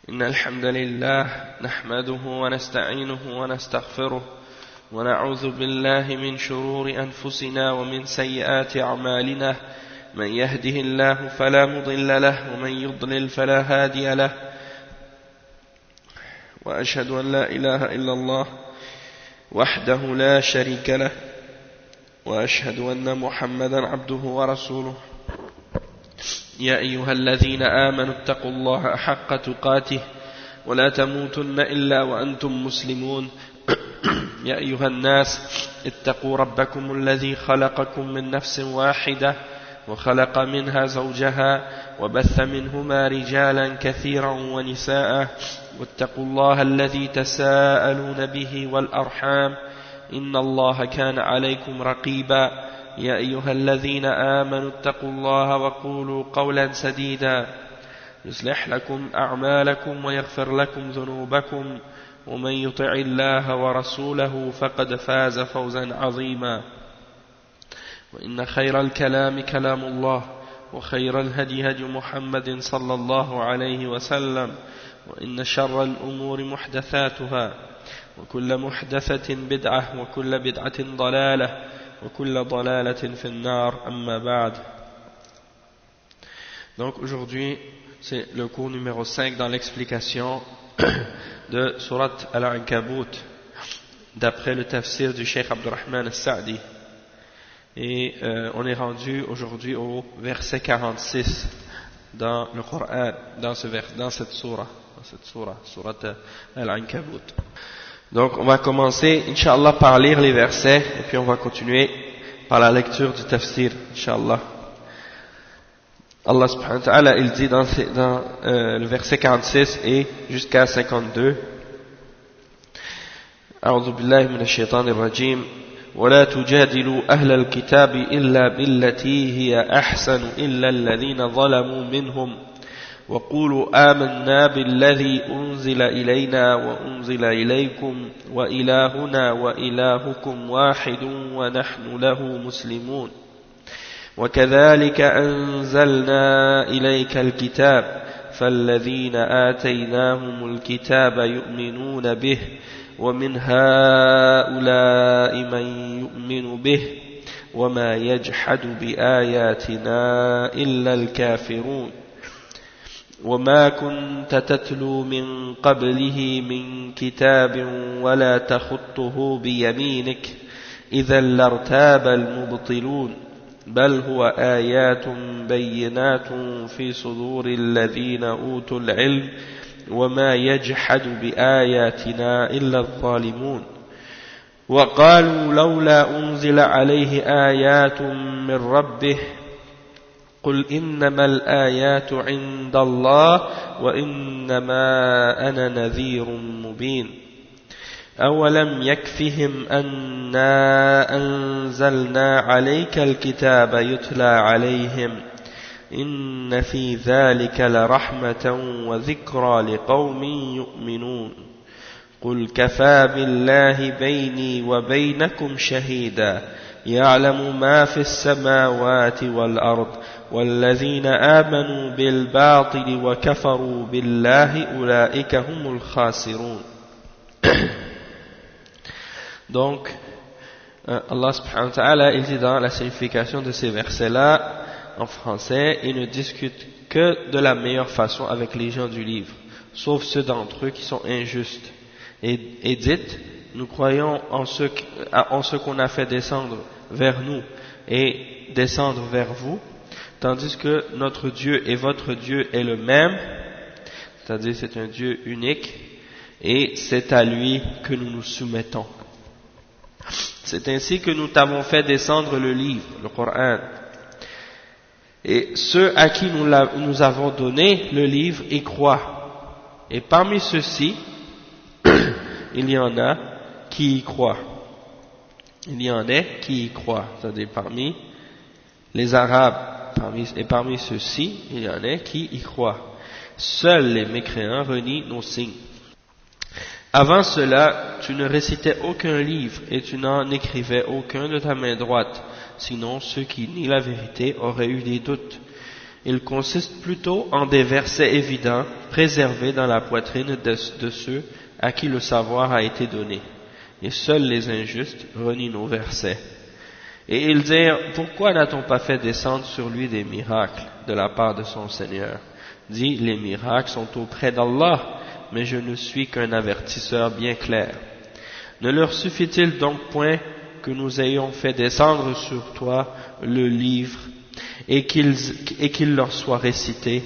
إن الحمد لله نحمده ونستعينه ونستغفره ونعوذ بالله من شرور أنفسنا ومن سيئات أعمالنا من يهده الله فلا مضل له ومن يضلل فلا هادي له وأشهد أن لا إله إلا الله وحده لا شريك له وأشهد أن محمدا عبده ورسوله يا أيها الذين آمنوا اتقوا الله حق تقاته ولا تموتن إلا وأنتم مسلمون يا أيها الناس اتقوا ربكم الذي خلقكم من نفس واحدة وخلق منها زوجها وبث منهما رجالا كثيرا ونساء واتقوا الله الذي تساءلون به والأرحام إن الله كان عليكم رقيبا يا أيها الذين آمنوا اتقوا الله وقولوا قولا سديدا يصلح لكم أعمالكم ويغفر لكم ذنوبكم ومن يطع الله ورسوله فقد فاز فوزا عظيما وإن خير الكلام كلام الله وخير الهدي هدي محمد صلى الله عليه وسلم وإن شر الأمور محدثاتها وكل محدثة بدعة وكل بدعة ضلالة وكل ضلالة في النار أما بعد. Donc aujourd'hui c'est le cours numéro 5 dans l'explication de Surat Al-Ankabut d'après le tafsir du Cheikh Abdurrahman Al-Sa'di et on est rendu aujourd'hui au verset 46 dans le Coran, dans cette surah, Surat Al-Ankabut. Donc on va commencer Inch'Allah par lire les versets et puis on va continuer par la lecture du tafsir Inch'Allah. Allah subhanahu wa ta'ala il dit dans le verset 46 et jusqu'à 52 أعوذ بالله من الشيطان الرجيم ولا تجادلوا أهل الكتاب إلا بالتي هي أحسن إلا الذين ظلموا منهم وقولوا آمنا بالذي أنزل إلينا وأنزل إليكم وإلهنا وإلهكم واحد ونحن له مسلمون وكذلك أنزلنا إليك الكتاب فالذين آتيناهم الكتاب يؤمنون به ومن هؤلاء من يؤمن به وما يجحد بآياتنا إلا الكافرون وما كنت تتلو من قبله من كتاب ولا تخطه بيمينك إذا لارتاب المبطلون بل هو آيات بينات في صدور الذين أوتوا العلم وما يجحد بآياتنا إلا الظالمون وقالوا لولا أنزل عليه آيات من ربه قل إنما الآيات عند الله وإنما أنا نذير مبين أولم يكفهم أنا أنزلنا عليك الكتاب يتلى عليهم إن في ذلك لرحمة وذكرى لقوم يؤمنون قل كفى بالله بيني وبينكم شهيدا يعلم ما في السماوات والأرض والذين آمنوا بالباطل وكفروا بالله أولئك هم الخاسرون. Donc Allah subhanahu wa ta'ala il dit dans la signification de ces versets-là en français, il ne discute que de la meilleure façon avec les gens du livre, sauf ceux d'entre eux qui sont injustes. Et dites, nous croyons en ce qu'on a fait descendre vers nous et descendre vers vous, tandis que notre Dieu et votre Dieu est le même, c'est-à-dire c'est un Dieu unique, et c'est à lui que nous nous soumettons. C'est ainsi que nous t'avons fait descendre le livre, le Coran. Et ceux à qui nous avons donné le livre y croient. Et parmi ceux-ci, il y en a qui y croient. Il y en a qui y croient. C'est-à-dire parmi les Arabes. Et parmi ceux-ci, il y en a qui y croient. Seuls les mécréants renient nos signes. Avant cela, tu ne récitais aucun livre et tu n'en écrivais aucun de ta main droite. Sinon, ceux qui nient la vérité auraient eu des doutes. Il consiste plutôt en des versets évidents, préservés dans la poitrine de ceux à qui le savoir a été donné. Et seuls les injustes renient nos versets. Et ils dirent, pourquoi n'a-t-on pas fait descendre sur lui des miracles de la part de son Seigneur? Dit, les miracles sont auprès d'Allah, mais je ne suis qu'un avertisseur bien clair. Ne leur suffit-il donc point que nous ayons fait descendre sur toi le livre et qu'il leur soit récité?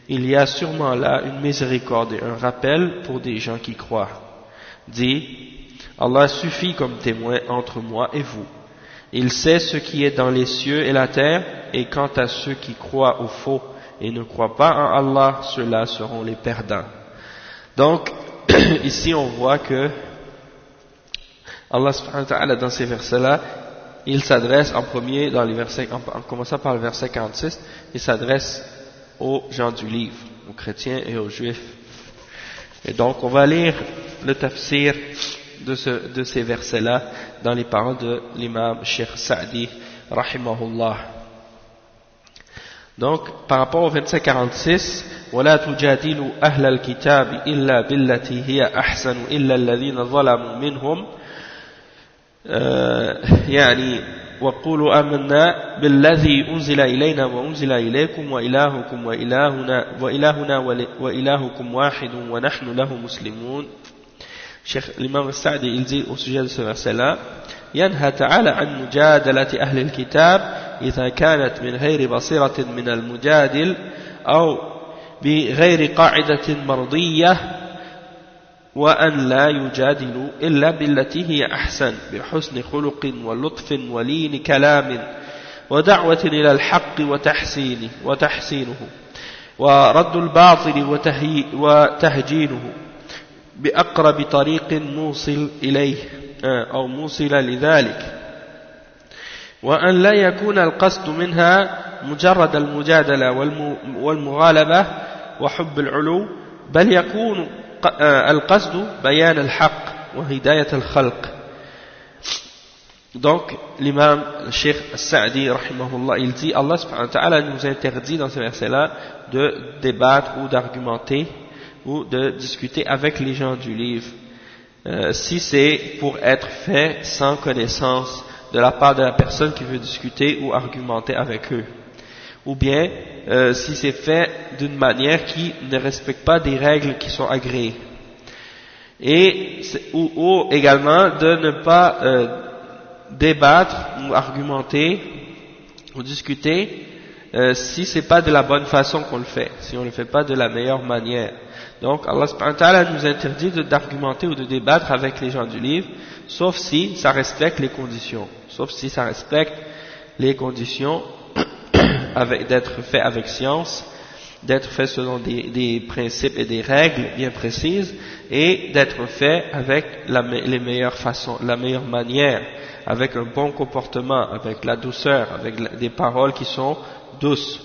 Il y a sûrement là une miséricorde et un rappel pour des gens qui croient. Dis, Allah suffit comme témoin entre moi et vous. Il sait ce qui est dans les cieux et la terre, et quant à ceux qui croient au faux et ne croient pas en Allah, ceux-là seront les perdants. Donc, ici on voit que Allah subhanahu wa ta'ala dans ces versets-là, il s'adresse en premier, dans les versets, en commençant par le verset 46, il s'adresse aux gens du livre, aux chrétiens et aux juifs. Et donc on va lire le tafsir de ces versets-là dans les paroles de l'imam Cheikh Sa'di rahimahullah. Donc par rapport au verset 46, ولا تجادلوا أهل الكتاب إلا بالتي هي أحسن إلا الذين ظلموا منهم يعني وقولوا آمنا بالذي أنزل إلينا وأنزل إليكم وإلهكم وإلهنا وإلهكم واحد ونحن له مسلمون. L'imam al-Sa'di il dit au sujet de ce verset-là, ينهى تعالى عن مجادلة أهل الكتاب إذا كانت من غير بصيرة من المجادل أو بغير قاعدة مرضية، وأن لا يجادلوا إلا بالتي هي أحسن بحسن خلق ولطف ولين كلام ودعوة إلى الحق وتحسينه ورد الباطل وتهجينه بأقرب طريق موصل إليه أو موصل لذلك، وأن لا يكون القصد منها مجرد المجادلة والمغالبة وحب العلو، بل يكون القصد بيان الحق وهداية الخلق. Donc l'imam le Cheikh Sa'di rahimahullah il dit, Allah subhanahu wa ta'ala nous interdit dans ce verset là de débattre ou d'argumenter ou de discuter avec les gens du livre si c'est pour être fait sans connaissance de la part de la personne qui veut discuter ou argumenter avec eux, ou bien si c'est fait d'une manière qui ne respecte pas des règles qui sont agréées, et ou également de ne pas débattre ou argumenter ou discuter si c'est pas de la bonne façon qu'on le fait, si on le fait pas de la meilleure manière. Donc Allah subhanahu wa ta'ala nous interdit d'argumenter ou de débattre avec les gens du livre, sauf si ça respecte les conditions, d'être fait avec science, d'être fait selon des principes et des règles bien précises, et d'être fait avec les meilleures façons, la meilleure manière, avec un bon comportement, avec la douceur, avec des paroles qui sont douces,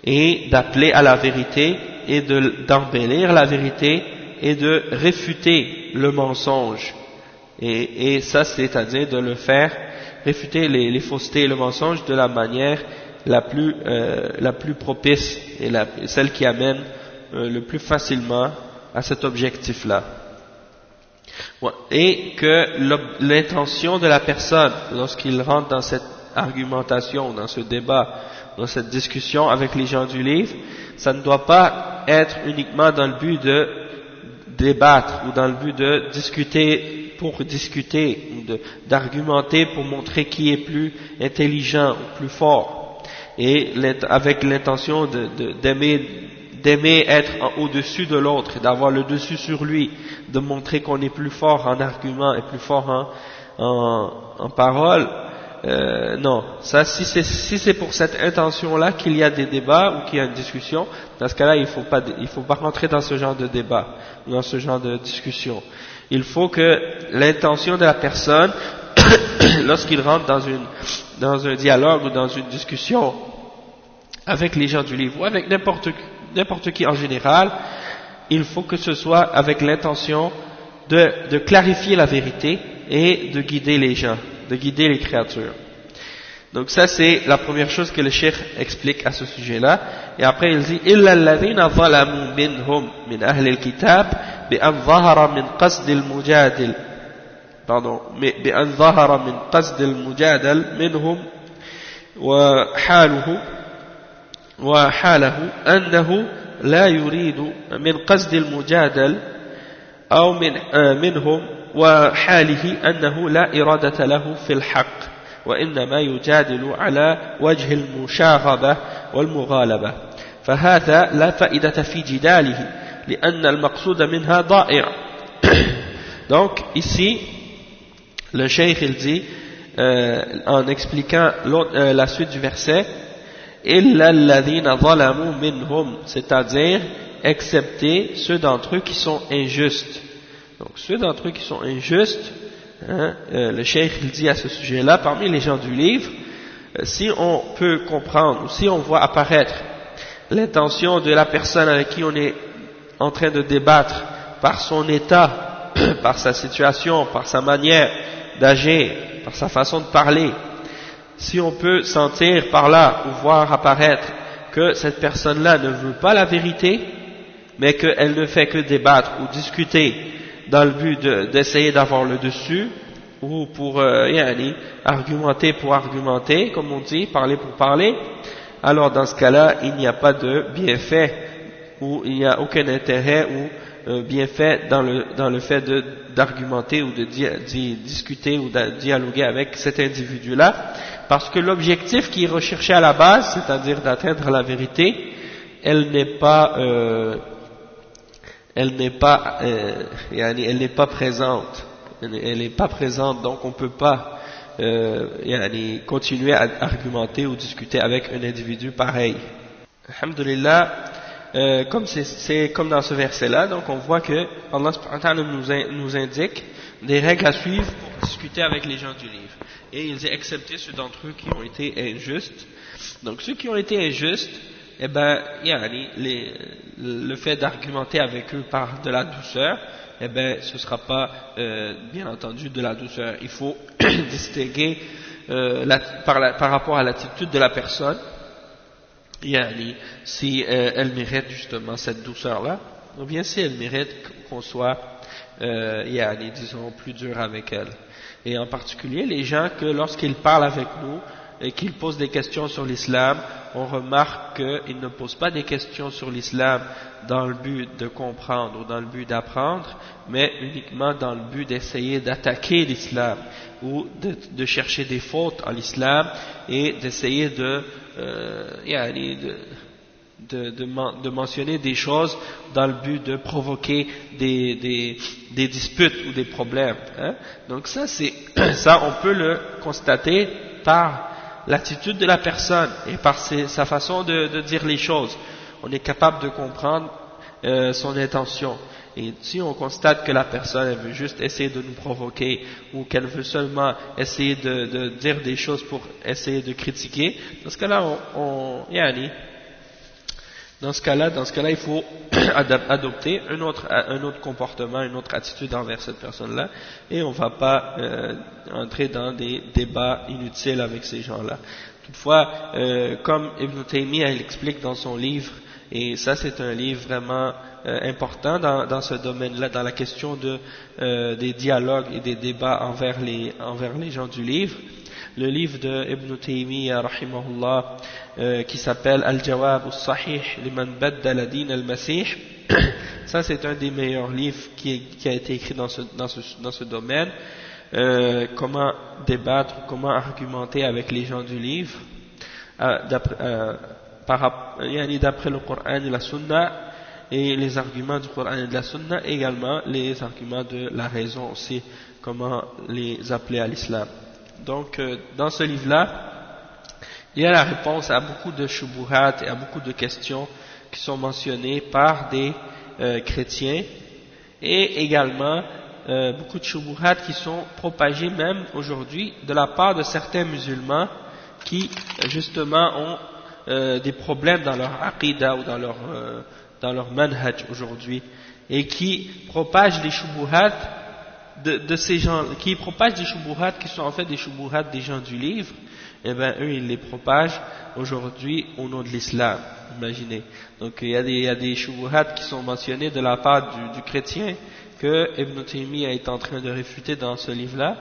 et d'appeler à la vérité et d'embellir la vérité et de réfuter le mensonge, et ça c'est-à-dire de le faire réfuter les faussetés et le mensonge de la manière la plus propice et celle qui amène le plus facilement à cet objectif-là. Et que l'intention de la personne lorsqu'il rentre dans cette argumentation, dans ce débat, dans cette discussion avec les gens du livre, ça ne doit pas être uniquement dans le but de débattre ou dans le but de discuter pour discuter ou d'argumenter pour montrer qui est plus intelligent ou plus fort, et avec l'intention d'aimer être au-dessus de l'autre et d'avoir le dessus sur lui, de montrer qu'on est plus fort en argument et plus fort en parole. Non, ça, si c'est pour cette intention-là qu'il y a des débats ou qu'il y a une discussion, dans ce cas-là, il faut pas rentrer dans ce genre de débat, dans ce genre de discussion. Il faut que l'intention de la personne, lorsqu'il rentre dans un dialogue ou dans une discussion avec les gens du livre ou avec n'importe qui en général, il faut que ce soit avec l'intention de clarifier la vérité et de guider les gens, de guider les créatures. Donc ça c'est la première chose que le cheikh explique à ce sujet-là. Et après il dit إِلَّا الَّذِينَ ظَلَمُوا مِنْهُمْ مِنْ أَهْلِ الْكِتَابِ بِأَنْ ظَهَرَ مِنْ قَصْدِ المجادل بأن ظهر من قصد المجادل منهم وحاله أنه لا يريد من قصد المجادل أو منهم وحاله أنه لا إرادة له في الحق وإنما يجادل على وجه المشاغبة والمغالبة فهذا لا فائدة في جداله لأن المقصود منها ضائع. Donc ici le cheikh il dit en expliquant la suite du verset إِلَّا الَّذِينَ ظَلَمُوا مِنْهُمْ, c'est-à-dire excepté ceux d'entre eux qui sont injustes. Donc ceux d'entre eux qui sont injustes, le cheikh il dit à ce sujet-là, parmi les gens du livre, si on peut comprendre, ou si on voit apparaître l'intention de la personne avec qui on est en train de débattre par son état, par sa situation, par sa manière d'agir, par sa façon de parler, si on peut sentir par là ou voir apparaître que cette personne-là ne veut pas la vérité, mais qu'elle ne fait que débattre ou discuter dans le but d'essayer d'avoir le dessus, ou pour argumenter pour argumenter, comme on dit, parler pour parler, alors dans ce cas-là, il n'y a pas de bienfait, ou il n'y a aucun intérêt ou bienfait dans le fait d'argumenter ou de discuter ou de dialoguer avec cet individu-là, parce que l'objectif qui est recherché à la base, c'est-à-dire d'atteindre la vérité, elle n'est pas présente. Elle n'est pas présente, donc on ne peut pas continuer à argumenter ou discuter avec un individu pareil. Alhamdulillah, comme c'est comme dans ce verset-là, donc on voit que Allah subhanahu wa ta'ala nous indique des règles à suivre pour discuter avec les gens du livre. Et il dit excepté ceux d'entre eux qui ont été injustes. Donc ceux qui ont été injustes, eh ben, le fait d'argumenter avec eux par de la douceur, eh ben, ce sera pas bien entendu de la douceur. Il faut distinguer par rapport à l'attitude de la personne, si elle mérite justement cette douceur-là, ou bien si elle mérite qu'on soit, disons, plus dur avec elle. Et en particulier les gens que lorsqu'ils parlent avec nous et qu'ils posent des questions sur l'islam, on remarque qu'ils ne posent pas des questions sur l'islam dans le but de comprendre ou dans le but d'apprendre, mais uniquement dans le but d'essayer d'attaquer l'islam ou de chercher des fautes en l'islam et d'essayer de mentionner des choses dans le but de provoquer des disputes ou des problèmes. Donc ça on peut le constater par l'attitude de la personne et par sa façon de dire les choses. On est capable de comprendre son intention. Et si on constate que la personne elle veut juste essayer de nous provoquer ou qu'elle veut seulement essayer de dire des choses pour essayer de critiquer, dans ce cas-là, dans ce cas-là, il faut adopter un autre comportement, une autre attitude envers cette personne-là, et on ne va pas entrer dans des débats inutiles avec ces gens-là. Toutefois, comme Ibn Taymiyyah il explique dans son livre, et ça c'est un livre vraiment important dans ce domaine-là, dans la question des dialogues et des débats envers les gens du livre. Le livre de Ibn Taymiyyah rahimahullah qui s'appelle Al-Jawab al-Sahih liman baddala din al-Masih. Ça c'est un des meilleurs livres qui a été écrit dans ce domaine. Comment débattre, comment argumenter avec les gens du livre d'après le Coran et la Sunna, et les arguments du Coran et de la Sunna, et également les arguments de la raison aussi, comment les appeler à l'islam. Donc dans ce livre-là, il y a la réponse à beaucoup de shubuhat et à beaucoup de questions qui sont mentionnées par des chrétiens, et également beaucoup de shubuhat qui sont propagés même aujourd'hui de la part de certains musulmans qui justement ont des problèmes dans leur aqidah ou dans leur manhaj aujourd'hui, et qui propagent des shubuhat de ces gens, qui propagent des shubuhat qui sont en fait des shubuhat des gens du livre, eh ben eux ils les propagent aujourd'hui au nom de l'islam, imaginez. Donc il y a des shubuhat qui sont mentionnés de la part du chrétien que Ibn Taymiyyah est en train de réfuter dans ce livre-là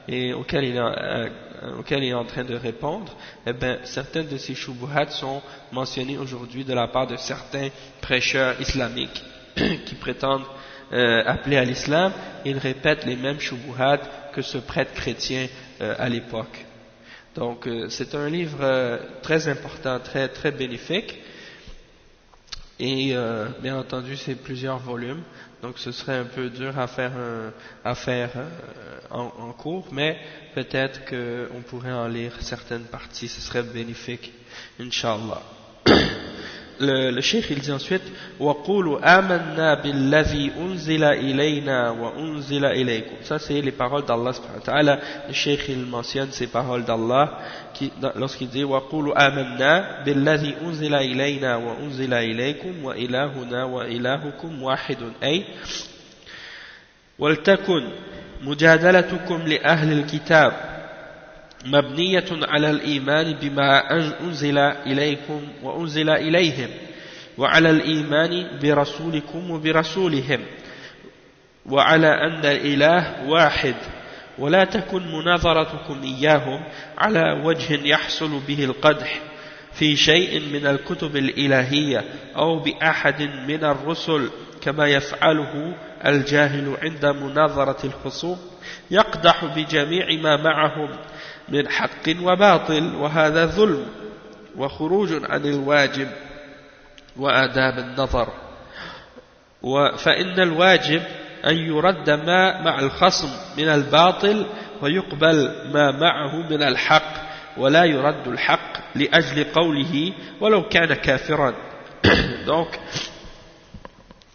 et auquel il est en train de répondre. Eh ben certaines de ces shubuhat sont mentionnées aujourd'hui de la part de certains prêcheurs islamiques qui prétendent appeler à l'islam. Ils répètent les mêmes shubuhat que ce prêtre chrétien à l'époque. Donc c'est un livre très important, très très bénéfique et bien entendu c'est plusieurs volumes, donc ce serait un peu dur à faire en cours, mais peut-être qu'on pourrait en lire certaines parties, ce serait bénéfique, Inch'Allah. Le cheikh il dit ensuite وَقُولُوا آمَنَّا بِالَّذِي أُنزِلَ إِلَيْنَا وَأُنزِلَ إِلَيْكُمْ. Ça c'est les paroles d'Allah subhanahu wa ta'ala. Le cheikh il mentionne ces paroles d'Allah lorsqu'il dit وَقُولُوا آمَنَّا بِالَّذِي أُنزِلَ إِلَيْنَا وَأُنزِلَ إِلَيْكُمْ وَإِلَهُنَا وَإِلَهُكُمْ واحد أي وَلْتَكُنْ مُجَادَلَتُكُمْ لِأَهْلِ الْكِتَابِ مبنية على الإيمان بما أنزل إليكم وأنزل إليهم وعلى الإيمان برسولكم وبرسولهم وعلى أن الإله واحد ولا تكن مناظرتكم إياهم على وجه يحصل به القدح في شيء من الكتب الإلهية أو بأحد من الرسل كما يفعله الجاهل عند مناظرة الخصوم يقدح بجميع ما معهم من حق وباطل وهذا ظلم وخروج عن الواجب وآداب النظر فإن الواجب أن يرد ما مع الخصم من الباطل ويقبل ما معه من الحق ولا يرد الحق لأجل قوله ولو كان كافرا. Donc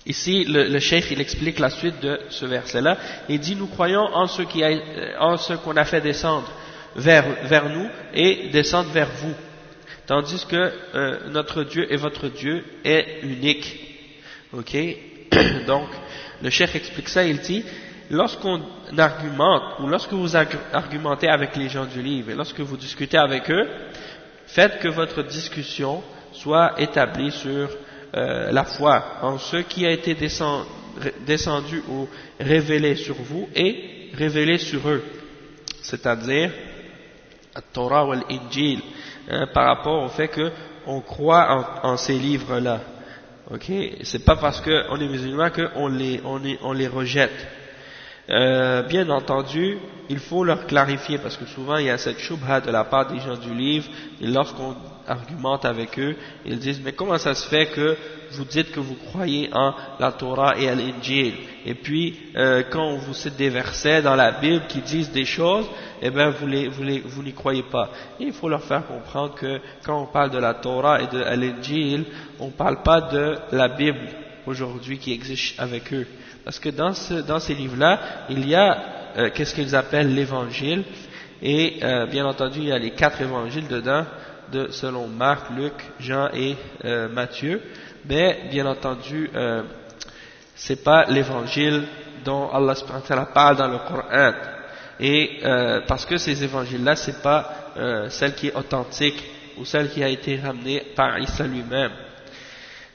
ici, le cheikh il explique la suite de ce verset-là. Il dit nous croyons en ce qu'on a fait descendre vers nous et descendre vers vous, tandis que notre Dieu et votre Dieu est unique. Ok. Donc le cheikh explique ça. Il dit lorsqu'on argumente ou lorsque vous argumentez avec les gens du livre et lorsque vous discutez avec eux, faites que votre discussion soit établie sur la foi en ce qui a été descendu ou révélé sur vous et révélé sur eux, c'est-à-dire la Torah ou l'Injil, par rapport au fait qu'on croit en ces livres-là. Ok, c'est pas parce qu'on est musulman qu'on les rejette. Bien entendu, il faut leur clarifier parce que souvent il y a cette shubha de la part des gens du livre et lorsqu'on argumente avec eux, ils disent mais comment ça se fait que vous dites que vous croyez en la Torah et à l'Injil et puis quand on vous cite des versets dans la Bible qui disent des choses, eh bien vous n'y croyez pas. Et il faut leur faire comprendre que quand on parle de la Torah et de l'Injil, on ne parle pas de la Bible aujourd'hui qui existe avec eux. Parce que dans ces livres-là, il y a qu'est-ce qu'ils appellent l'évangile, et bien entendu, il y a les 4 évangiles dedans, selon Marc, Luc, Jean et Matthieu, mais bien entendu, c'est pas l'évangile dont Allah subhanahu wa ta'ala parle dans le Coran, et parce que ces évangiles-là, c'est pas celle qui est authentique ou celle qui a été ramenée par Isa lui-même.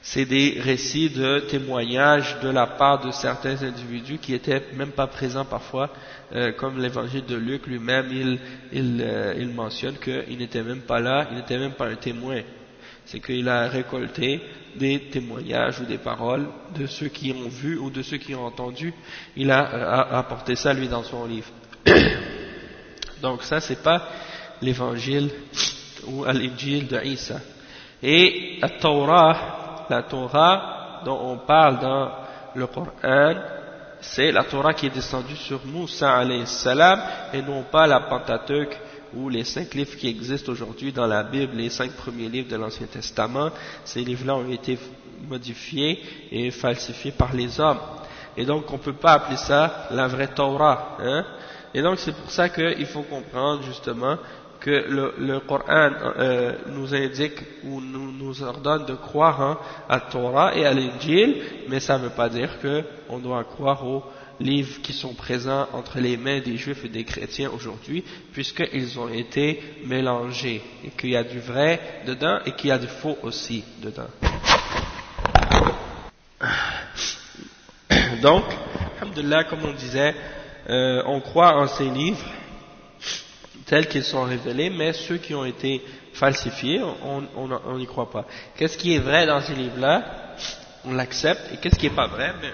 C'est des récits de témoignages de la part de certains individus qui étaient même pas présents parfois, comme l'évangile de Luc lui-même, il mentionne qu'il n'était même pas là, il n'était même pas un témoin. C'est qu'il a récolté des témoignages ou des paroles de ceux qui ont vu ou de ceux qui ont entendu. Il a apporté ça lui dans son livre. Donc ça c'est pas l'évangile ou l'Injil de Isa. Et la Torah dont on parle dans le Coran, c'est la Torah qui est descendue sur Moussa alayhi salam et non pas la Pentateuque ou les 5 livres qui existent aujourd'hui dans la Bible, les 5 premiers livres de l'Ancien Testament. Ces livres-là ont été modifiés et falsifiés par les hommes. Et donc on ne peut pas appeler ça la vraie Torah. Et donc c'est pour ça qu'il faut comprendre justement que le Coran nous indique ou nous ordonne de croire à la Torah et à l'Injil, mais ça ne veut pas dire qu'on doit croire aux livres qui sont présents entre les mains des juifs et des chrétiens aujourd'hui, puisqu'ils ont été mélangés, et qu'il y a du vrai dedans et qu'il y a du faux aussi dedans. Donc, alhamdoulilah, comme on disait, on croit en ces livres tels qu'ils sont révélés, mais ceux qui ont été falsifiés, on n'y croit pas. Qu'est-ce qui est vrai dans ces livres-là, on l'accepte, et qu'est-ce qui n'est pas vrai, mais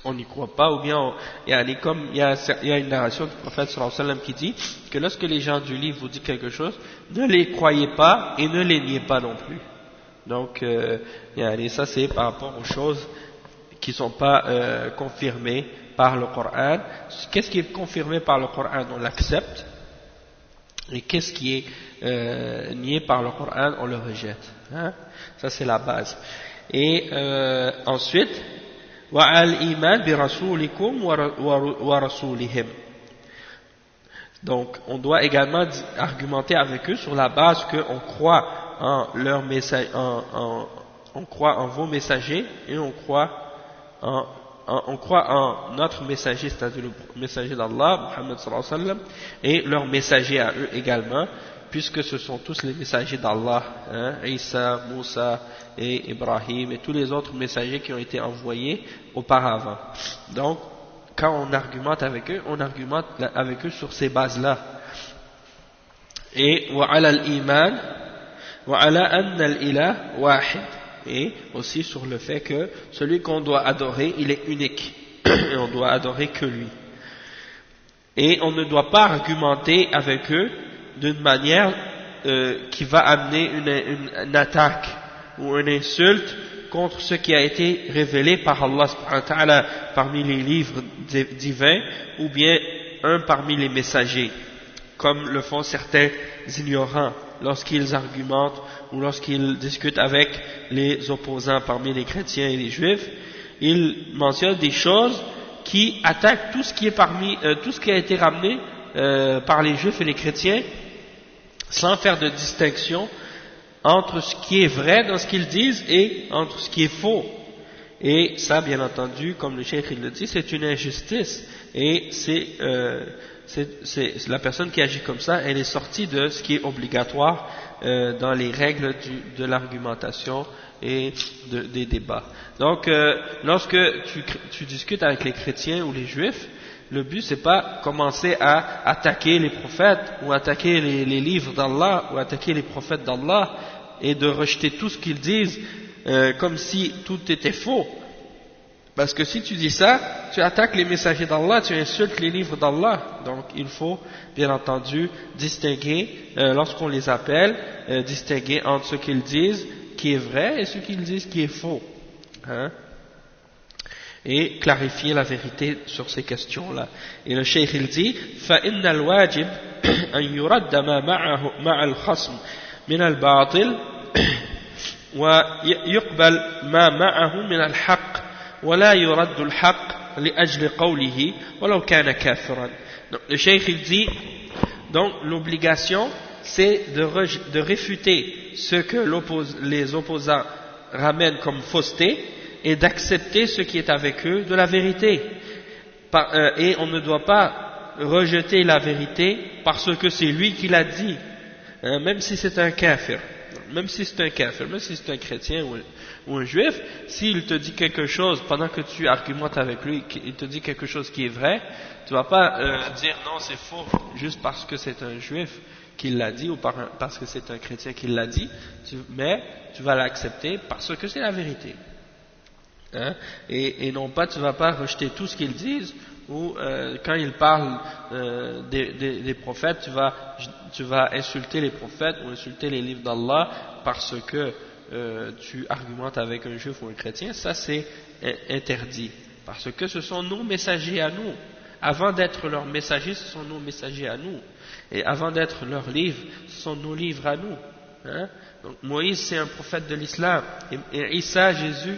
on n'y croit pas, ou bien il y a une narration du prophète sallallahu alayhi wa sallam qui dit que lorsque les gens du livre vous disent quelque chose, ne les croyez pas et ne les niez pas non plus. Donc, ça c'est par rapport aux choses qui ne sont pas confirmées par le Coran. Qu'est-ce qui est confirmé par le Coran, on l'accepte, et qu'est-ce qui est nié par le Coran, on le rejette. Hein? Ça c'est la base. Et ensuite, وَعَلْ-إِيمَانِ بِرَسُولِكُمْ وَرَسُولِهِمْ. Donc, on doit également argumenter avec eux sur la base qu'on croit en leur message, on croit en vos messagers, et on croit en notre messager, c'est-à-dire le messager d'Allah, Muhammad sallallahu alayhi wa sallam, et leurs messagers à eux également, puisque ce sont tous les messagers d'Allah, hein, Isa, Moussa et Ibrahim et tous les autres messagers qui ont été envoyés auparavant. Donc, quand on argumente avec eux, on argumente avec eux sur ces bases-là. Et وَعَلَى الْإِيمَانِ وَعَلَى أَنَّ الْإِلَهَ وَاحِدٌ. Et aussi sur le fait que celui qu'on doit adorer, il est unique, et on doit adorer que lui. Et on ne doit pas argumenter avec eux d'une manière qui va amener une attaque ou une insulte contre ce qui a été révélé par Allah subhanahu wa ta'ala parmi les livres divins, ou bien un parmi les messagers, comme le font certains ignorants lorsqu'ils argumentent ou lorsqu'ils discutent avec les opposants parmi les chrétiens et les juifs. Ils mentionnent des choses qui attaquent tout ce qui est tout ce qui a été ramené par les juifs et les chrétiens, sans faire de distinction entre ce qui est vrai dans ce qu'ils disent et entre ce qui est faux. Et ça, bien entendu, comme le cheikh il le dit, c'est une injustice, et c'est la personne qui agit comme ça, elle est sortie de ce qui est obligatoire dans les règles de l'argumentation et des débats. Donc, lorsque tu discutes avec les chrétiens ou les juifs, le but c'est pas commencer à attaquer les prophètes ou attaquer les livres d'Allah ou attaquer les prophètes d'Allah et de rejeter tout ce qu'ils disent comme si tout était faux. Parce que si tu dis ça, tu attaques les messagers d'Allah, tu insultes les livres d'Allah. Donc il faut bien entendu distinguer, lorsqu'on les appelle, distinguer entre ce qu'ils disent qui est vrai et ce qu'ils disent qui est faux. Hein? Et clarifier la vérité sur ces questions-là. Et le cheikh il dit فَإِنَّ الْوَاجِبْ أَنْ يُرَدَّ مَا مَعَ الْخَصْمِ مِنَ الْبَاطِلِ وَيُقْبَلْ مَا مَعَهُ مِنَ الْحَقِّ وَلَا يُرَدُّ الْحَقِّ لِأَجْلِ قَوْلِهِ وَلَوْ كَانَ كَافِرًا. Donc le cheikh il dit, donc l'obligation c'est de réfuter ce que les opposants ramènent comme fausseté, et d'accepter ce qui est avec eux de la vérité. Et on ne doit pas rejeter la vérité parce que c'est lui qui l'a dit, même si c'est un kafir, même si c'est un chrétien ou un juif. S'il te dit quelque chose pendant que tu argumentes avec lui, il te dit quelque chose qui est vrai, tu ne vas pas dire non c'est faux juste parce que c'est un juif qui l'a dit ou parce que c'est un chrétien qui l'a dit, mais tu vas l'accepter parce que c'est la vérité. Hein? Et non pas, tu ne vas pas rejeter tout ce qu'ils disent, ou quand ils parlent des prophètes, tu vas insulter les prophètes ou insulter les livres d'Allah parce que tu argumentes avec un juif ou un chrétien. Ça c'est interdit, parce que ce sont nos messagers à nous. Avant d'être leurs messagers, ce sont nos messagers à nous, et avant d'être leurs livres, ce sont nos livres à nous. Hein? Donc Moïse c'est un prophète de l'islam, et Isa, Jésus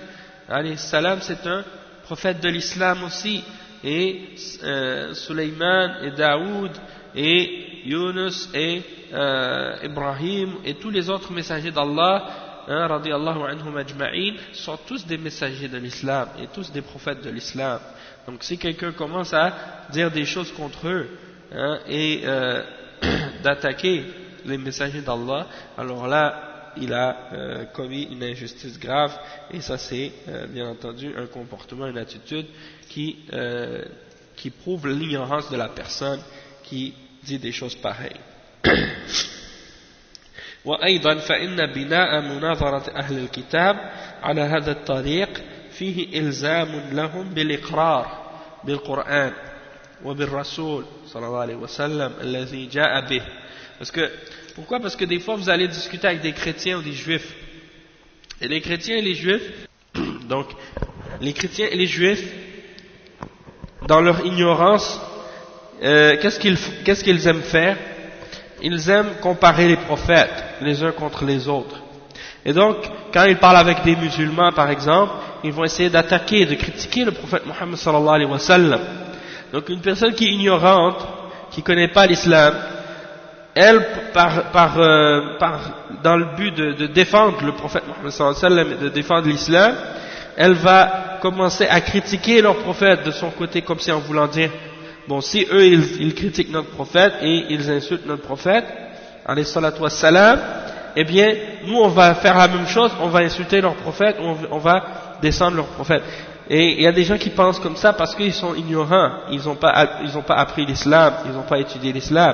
alayhi salam, c'est un prophète de l'islam aussi, et Sulayman et Daoud et Yunus et Ibrahim et tous les autres messagers d'Allah, hein, radiyallahu anhum ajma'in, sont tous des messagers de l'islam et tous des prophètes de l'islam. Donc si quelqu'un commence à dire des choses contre eux, hein, et d'attaquer les messagers d'Allah, alors là il a commis une injustice grave, et ça c'est bien entendu un comportement, une attitude qui prouve l'ignorance de la personne qui dit des choses pareilles. وأيضا فإن بناء مناظرة أهل الكتاب على هذا الطريق فيه إلزام لهم بالإقرار بالقرآن وبالرسول صلى الله عليه وسلم الذي جاء به. Pourquoi? Parce que des fois vous allez discuter avec des chrétiens ou des juifs, et les chrétiens et les juifs, donc les chrétiens et les juifs, dans leur ignorance, qu'est-ce qu'ils aiment faire? Ils aiment comparer les prophètes les uns contre les autres. Et donc, quand ils parlent avec des musulmans, par exemple, ils vont essayer d'attaquer, de critiquer le prophète Mohammed sallallahu alayhi wa sallam. Donc, une personne qui est ignorante, qui connaît pas l'islam, elle, dans le but de défendre le prophète Mohammed sallallahu alayhi wa sallam et de défendre l'islam, elle va commencer à critiquer leur prophète de son côté, comme si en voulant dire, bon, si eux ils critiquent notre prophète et ils insultent notre prophète, alayhi salatu wassalam, eh bien, nous on va faire la même chose, on va insulter leur prophète, on va descendre leur prophète. Et il y a des gens qui pensent comme ça parce qu'ils sont ignorants, ils n'ont pas appris l'islam, ils n'ont pas étudié l'islam.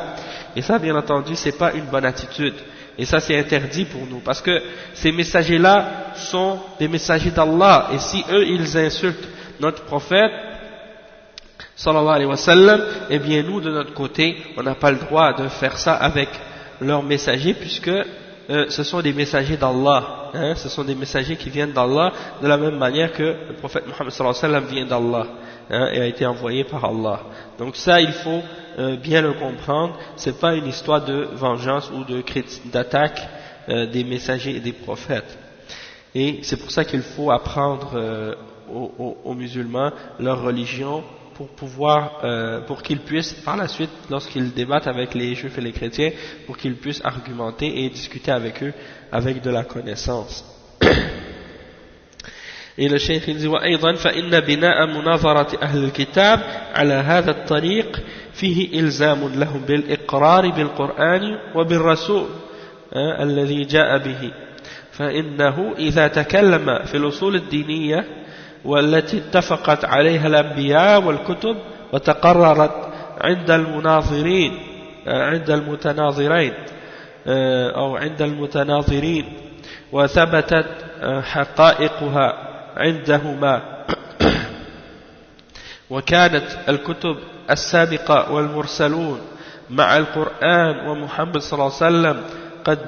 Et ça, bien entendu, c'est pas une bonne attitude. Et ça, c'est interdit pour nous, parce que ces messagers-là sont des messagers d'Allah. Et si eux, ils insultent notre prophète, sallallahu alayhi wa sallam, eh bien nous, de notre côté, on n'a pas le droit de faire ça avec leurs messagers, puisque ce sont des messagers d'Allah, hein, ce sont des messagers qui viennent d'Allah, de la même manière que le prophète Mohammed sallallahu alayhi wa sallam vient d'Allah, hein, et a été envoyé par Allah. Donc ça, il faut bien le comprendre, c'est pas une histoire de vengeance ou d'attaque des messagers et des prophètes. Et c'est pour ça qu'il faut apprendre aux musulmans leur religion, pour qu'ils puissent par la suite, lorsqu'ils débattent avec les juifs et les chrétiens, pour qu'ils puissent argumenter et discuter avec eux avec de la connaissance. Et le cheikh dit وأيضا فإن بناء مناظرة أهل الكتاب على هذا الطريق فيه إلزام لهم بالإقرار بالقرآن وبالرسول الذي جاء به، فإنه إذا تكلم في الأصول الدينية والتي اتفقت عليها الأنبياء والكتب وتقررت عند المتناظرين وثبتت حقائقها عندهما، وكانت الكتب السابقة والمرسلون مع القرآن ومحمد صلى الله عليه وسلم قد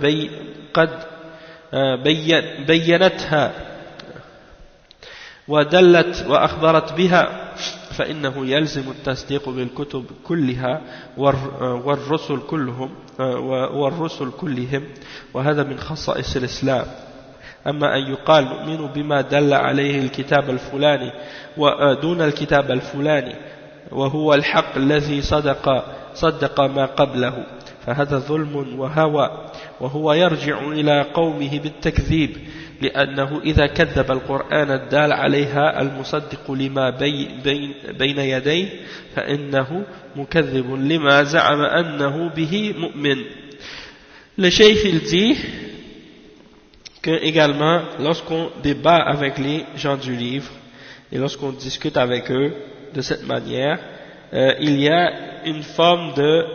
بينتها ودلت وأخبرت بها، فإنه يلزم التصديق بالكتب كلها والرسل كلهم، وهذا من خصائص الإسلام. أما أن يقال نؤمن بما دل عليه الكتاب الفلاني ودون الكتاب الفلاني وهو الحق الذي صدق ما قبله، فهذا ظلم وهو يرجع إلى قومه بالتكذيب، لأنه إذا كذب القرآن الدال عليها المصدق لما بين يديه فإنه مكذب لما زعم أنه به مؤمن. Le cheikh il dit que également lorsqu'on débat avec les gens du livre et lorsqu'on discute avec eux de cette manière, il y a une forme de,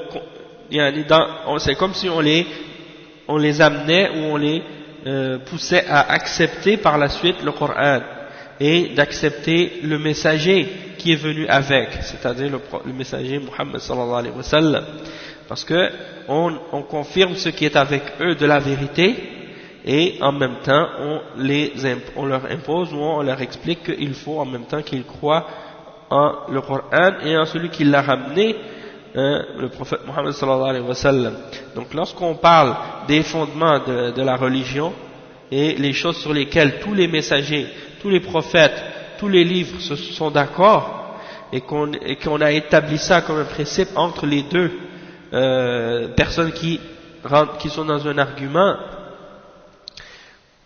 c'est comme si on les amenait ou on les poussait à accepter par la suite le Coran et d'accepter le messager qui est venu avec, c'est-à-dire le messager Muhammad sallallahu alayhi wa sallam, parce que on confirme ce qui est avec eux de la vérité et en même temps on leur impose ou on leur explique qu'il faut en même temps qu'ils croient en le Coran et en celui qui l'a ramené, le prophète Mohammed sallallahu alayhi wa sallam. Donc lorsqu'on parle des fondements de la religion et les choses sur lesquelles tous les messagers, tous les prophètes, tous les livres se sont d'accord et qu'on a établi ça comme un principe entre les deux personnes qui sont dans un argument,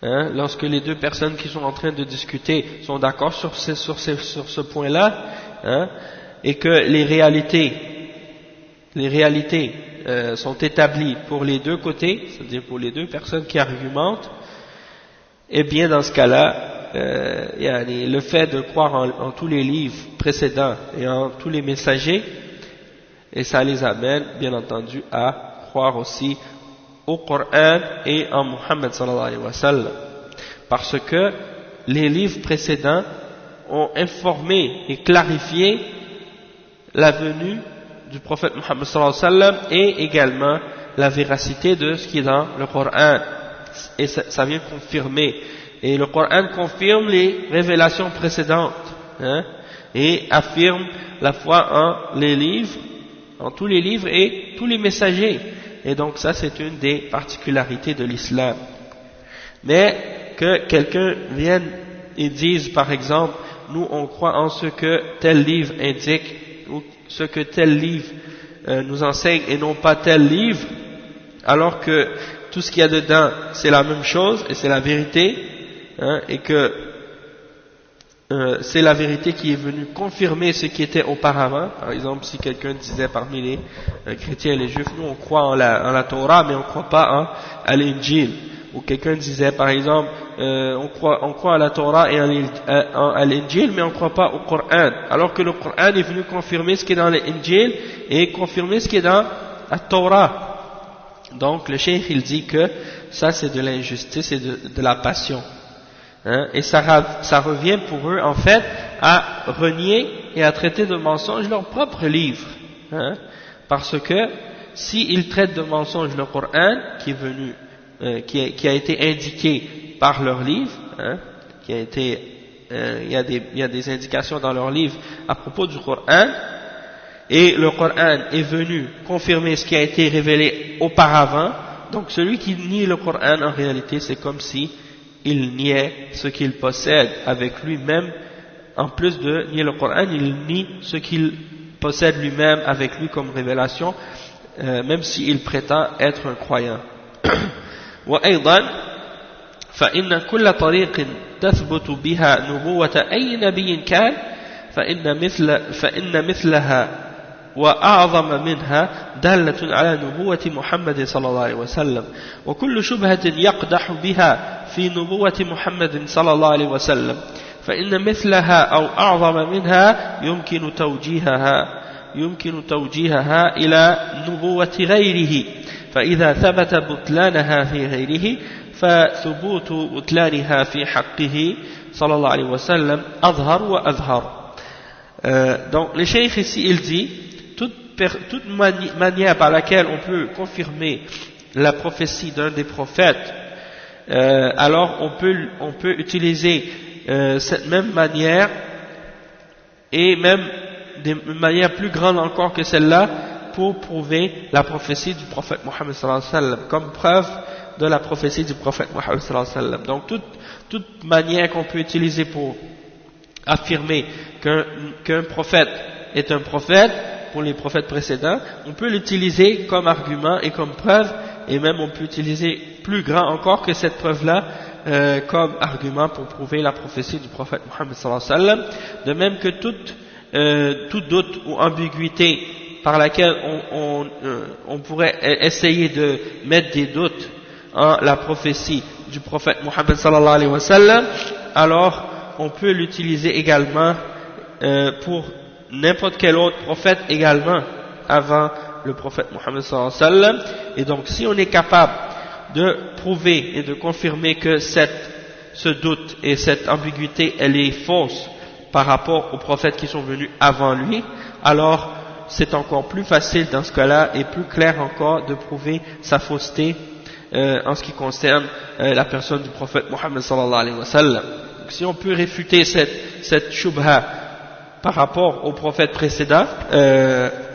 Hein, lorsque les deux personnes qui sont en train de discuter sont d'accord sur ce point-là, hein, et que les réalités sont établies pour les deux côtés, c'est-à-dire pour les deux personnes qui argumentent, eh bien dans ce cas-là, le fait de croire en tous les livres précédents et en tous les messagers, et ça les amène bien entendu à croire aussi au Coran et en Muhammad sallallahu alayhi wa sallam, parce que les livres précédents ont informé et clarifié la venue du prophète Muhammad sallallahu alayhi wa sallam et également la véracité de ce qui est dans le Coran, et ça vient confirmer, et le Coran confirme les révélations précédentes, hein, et affirme la foi en les livres, en tous les livres et tous les messagers. Et donc ça c'est une des particularités de l'islam. Mais que quelqu'un vienne et dise par exemple, nous on croit en ce que tel livre indique, ou ce que tel livre nous enseigne et non pas tel livre, alors que tout ce qu'il y a dedans c'est la même chose et c'est la vérité, hein, et que c'est la vérité qui est venue confirmer ce qui était auparavant. Par exemple, si quelqu'un disait parmi les chrétiens et les juifs, nous on croit en la Torah mais on ne croit pas à l'Injil, ou quelqu'un disait par exemple on croit à la Torah et à l'Injil mais on ne croit pas au Coran, alors que le Coran est venu confirmer ce qui est dans l'Injil et confirmer ce qui est dans la Torah. Donc le cheikh il dit que ça c'est de l'injustice et de la passion. Hein, et ça revient pour eux en fait à renier et à traiter de mensonge leur propre livre, hein, parce que s'ils traitent de mensonge le Coran qui est venu, qui a été indiqué par leur livre, hein, il y a des indications dans leur livre à propos du Coran, et le Coran est venu confirmer ce qui a été révélé auparavant. Donc celui qui nie le Coran en réalité c'est comme si il niait ce qu'il possède avec lui-même. En plus de nier le Coran, il nie ce qu'il possède lui-même avec lui comme révélation, même s'il prétend être un croyant. وأيضا فإن كل طريق تثبت بها نبوة أي نبي كان فإن مثلها وأعظم منها دالة على نبوة محمد صلى الله عليه وسلم، وكل شبهة يقدح بها في نبوة محمد صلى الله عليه وسلم فإن مثلها أو أعظم منها يمكن توجيهها إلى نبوة غيره، فإذا ثبت بطلانها في غيره فثبوت بطلانها في حقه صلى الله عليه وسلم أظهر وأظهر. Donc le cheikh ici il dit toute manière par laquelle on peut confirmer la prophétie d'un des prophètes, alors on peut utiliser cette même manière, et même d'une manière plus grande encore que celle-là, pour prouver la prophétie du prophète Mohammed sallallahu alayhi wa sallam, comme preuve de la prophétie du prophète Mohammed sallallahu alayhi wa sallam. Donc toute manière qu'on peut utiliser pour affirmer qu'un prophète est un prophète, pour les prophètes précédents, on peut l'utiliser comme argument et comme preuve, et même on peut utiliser plus grand encore que cette preuve-là comme argument pour prouver la prophétie du prophète Mohammed sallallahu alayhi wa sallam. De même que tout doute ou ambiguïté par laquelle on pourrait essayer de mettre des doutes en la prophétie du prophète Mohammed sallallahu alayhi wa sallam, alors on peut l'utiliser également pour n'importe quel autre prophète également avant le prophète Mohammed sallallahu alayhi wa sallam. Et donc si on est capable de prouver et de confirmer que ce doute et cette ambiguïté elle est fausse par rapport aux prophètes qui sont venus avant lui, alors c'est encore plus facile dans ce cas-là et plus clair encore de prouver sa fausseté en ce qui concerne la personne du prophète Mohammed sallallahu alayhi wa sallam. Donc, si on peut réfuter cette shubha par rapport aux prophètes précédents,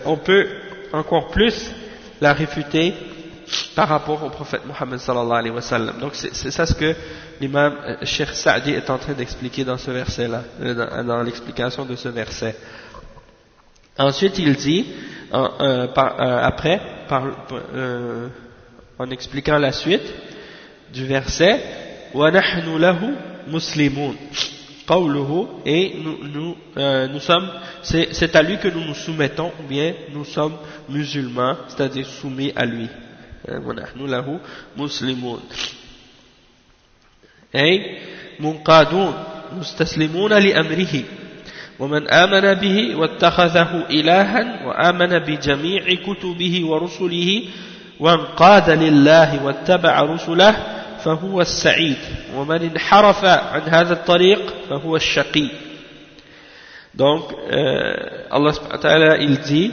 on peut encore plus la réfuter par rapport au prophète Mohammed sallallahu alayhi wa sallam. Donc c'est ça ce que l'imam Cheikh Sa'di est en train d'expliquer dans ce verset-là, dans l'explication de ce verset. Ensuite il dit, en expliquant la suite du verset, وَنَحْنُ لَهُ مُسْلِمُونَ. قوله, et nous sommes, c'est à lui que nous nous soumettons, ou bien nous sommes musulmans, c'est-à-dire soumis à lui. وَنَحْنُ لَهُ مُسْلِمُونَ. أي منقادون مستسلمون لأمره ومن آمن به واتخذه إلها وآمن بجميع كتبه ورسله وانقاد لله واتبع رسله فهو السعيد ومن انحرف عن هذا الطريق فهو الشقي. Donc Allah subhanahu wa ta'ala il dit,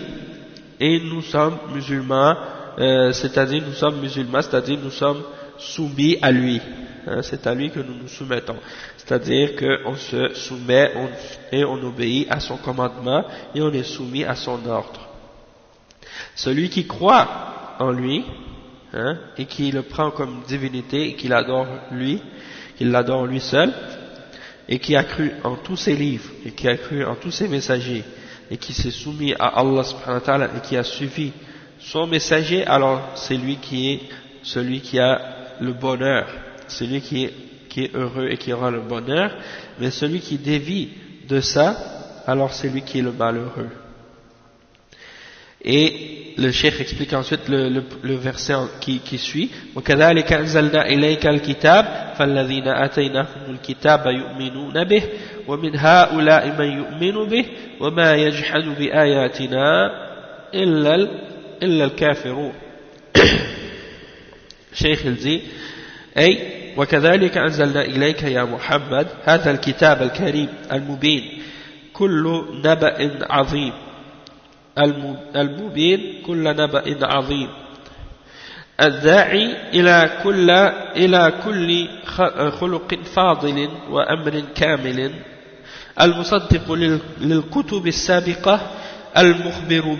et nous sommes musulmans, c'est-à-dire nous sommes musulmans, c'est-à-dire nous sommes soumis à lui. C'est à lui que nous nous soumettons, c'est-à-dire qu'on se soumet et on obéit à son commandement et on est soumis à son ordre. Celui qui croit en lui et qui le prend comme divinité et qui l'adore lui, qu'il l'adore lui seul, et qui a cru en tous ses livres et qui a cru en tous ses messagers et qui s'est soumis à Allah subhanahu wa ta'ala et qui a suivi son messager, alors c'est lui qui est celui qui a le bonheur. Celui qui est heureux et qui aura le bonheur, mais celui qui dévie de ça, alors c'est lui qui est le malheureux. Et le cheikh explique ensuite le verset qui suit. وَكَذَلِكَ أَنزَلْنَا إِلَيْكَ الْكِتَابَ فَالَّذِينَ آتَيْنَاهُمُ الْكِتَابَ يُؤْمِنُونَ بِهِ وَمِنْ هَؤُلَاءِ مَنْ يُؤْمِنُ بِهِ وَمَا يَجْحَدُ بِآيَاتِنَا إِلَّا الْكَافِرُونَ. Cheikh il dit, أي وكذلك أنزلنا إليك يا محمد هذا الكتاب الكريم المبين كل نبأ عظيم المبين كل نبأ عظيم الداعي إلى كل خلق فاضل وأمر كامل المصدق للكتب السابقة المخبر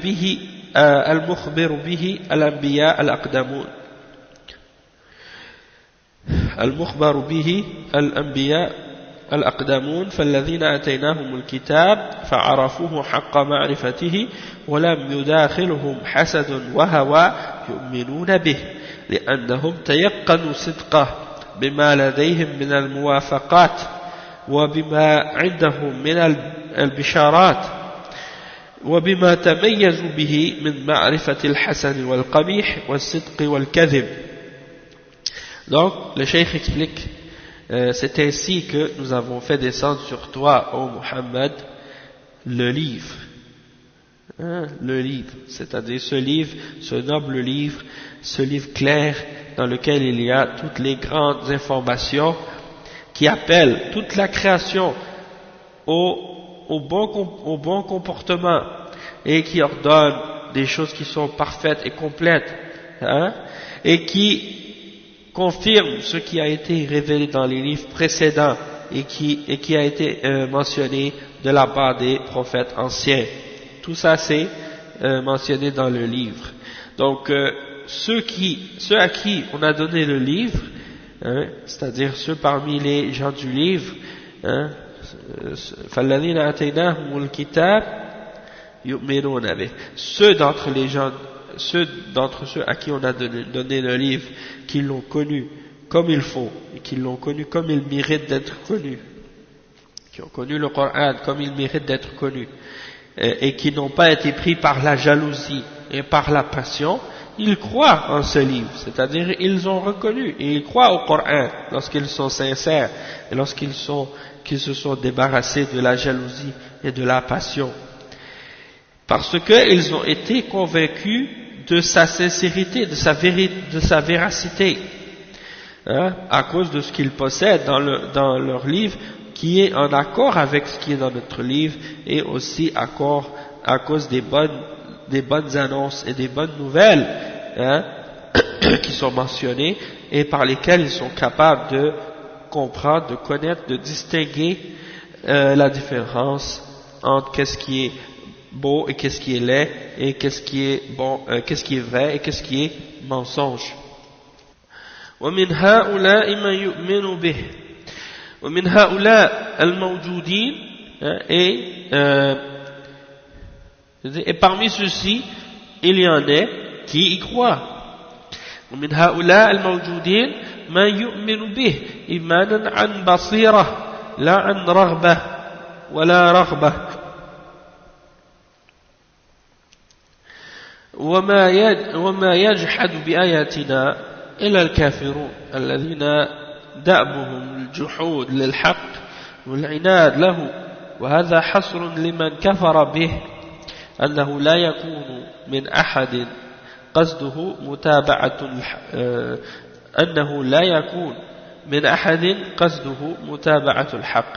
به الأنبياء الأقدمون المخبر به الأنبياء الأقدمون فالذين آتيناهم الكتاب فعرفوه حق معرفته ولم يداخلهم حسد وهوى يؤمنون به لأنهم تيقنوا صدقه بما لديهم من الموافقات وبما عندهم من البشارات وبما تميزوا به من معرفة الحسن والقبيح والصدق والكذب. Donc, le cheikh explique, c'est ainsi que nous avons fait descendre sur toi, ô Muhammad, le livre, c'est-à-dire ce livre, ce noble livre, ce livre clair dans lequel il y a toutes les grandes informations qui appellent toute la création au bon comportement et qui ordonnent des choses qui sont parfaites et complètes, et qui confirme ce qui a été révélé dans les livres précédents et qui a été mentionné de la part des prophètes anciens. Tout ça c'est mentionné dans le livre. Donc ceux à qui on a donné le livre, c'est-à-dire ceux parmi les gens du livre, فَالَّذِينَ آتَيْنَاهُمُ الْكِتَابَ يُؤْمِنُونَ بِهِ. Ceux d'entre ceux à qui on a donné le livre, qui l'ont connu comme il faut, et qui l'ont connu comme il mérite d'être connu, qui ont connu le Coran comme il mérite d'être connu, et qui n'ont pas été pris par la jalousie et par la passion, ils croient en ce livre, c'est-à-dire ils ont reconnu et ils croient au Coran lorsqu'ils sont sincères et qu'ils se sont débarrassés de la jalousie et de la passion, parce qu'ils ont été convaincus de sa sincérité, de sa véracité, à cause de ce qu'ils possèdent dans leur livre, qui est en accord avec ce qui est dans notre livre, et aussi à cause des bonnes annonces et des bonnes nouvelles qui sont mentionnées et par lesquelles ils sont capables de comprendre, de connaître, de distinguer la différence entre qu'est-ce qui est beau et qu'est-ce qui est laid, et qu'est-ce qui est bon, qu'est-ce qui est vrai et qu'est-ce qui est mensonge. ومن هؤلاء من يؤمن به ومن هؤلاء الموجودين et parmi ceux-ci il y en a qui y croient. ومن هؤلاء الموجودين من يؤمن به إيمانا عن بصيرة لا عن رغبة ولا رغبة وما يجحد بآياتنا إلا الكافرون الذين دأبهم الجحود للحق والعناد له وهذا حصر لمن كفر به أنه لا يكون من أحد قصده متابعة الحق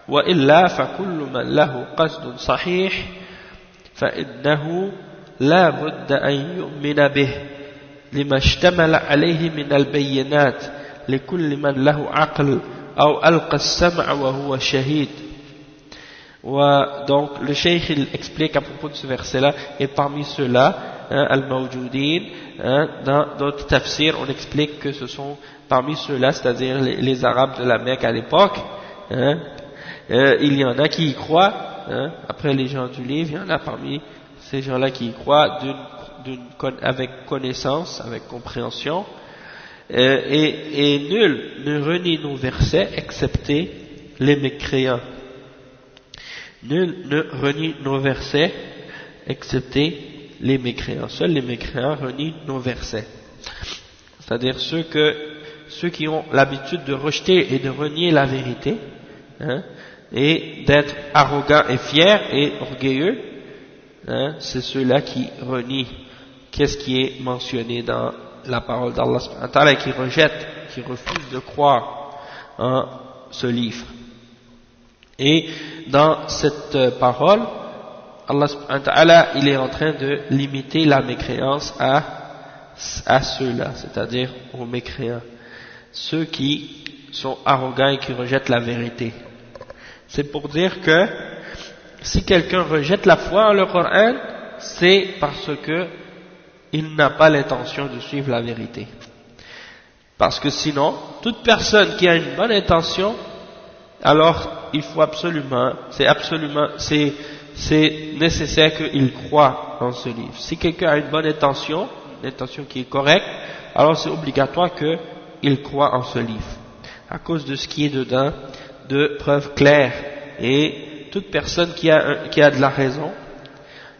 وإلا فكل من له قصد صحيح فإنه لا بد أن يؤمن به لما اشتمل عليه من البينات لكل من له عقل أو ألقى السمع وهو شهيد. Donc le cheikh il explique à propos de ce verset là, et parmi ceux-là al-mawjoudin, dans d'autres tafsirs on explique que ce sont parmi ceux-là, c'est-à-dire les Arabes de la Mecque à l'époque, il y en a qui y croient, après les gens du livre, il y en a parmi ces gens-là qui y croient avec connaissance, avec compréhension, et nul ne renie nos versets excepté les mécréants. Nul ne renie nos versets excepté les mécréants. Seuls les mécréants renient nos versets. C'est-à-dire ceux qui ont l'habitude de rejeter et de renier la vérité, et d'être arrogants et fiers et orgueilleux, c'est ceux-là qui renient qu'est-ce qui est mentionné dans la parole d'Allah subhanahu wa ta'ala et qui rejettent, qui refusent de croire en ce livre. Et dans cette parole, Allah subhanahu wa ta'ala, il est en train de limiter la mécréance à ceux-là, c'est-à-dire aux mécréants, ceux qui sont arrogants et qui rejettent la vérité. C'est pour dire que si quelqu'un rejette la foi en le Coran, c'est parce que il n'a pas l'intention de suivre la vérité. Parce que sinon, toute personne qui a une bonne intention, alors il faut c'est nécessaire qu'il croie en ce livre. Si quelqu'un a une bonne intention, une intention qui est correcte, alors c'est obligatoire qu'il croie en ce livre, à cause de ce qui est dedans, de preuves claires. Et toute personne qui a de la raison,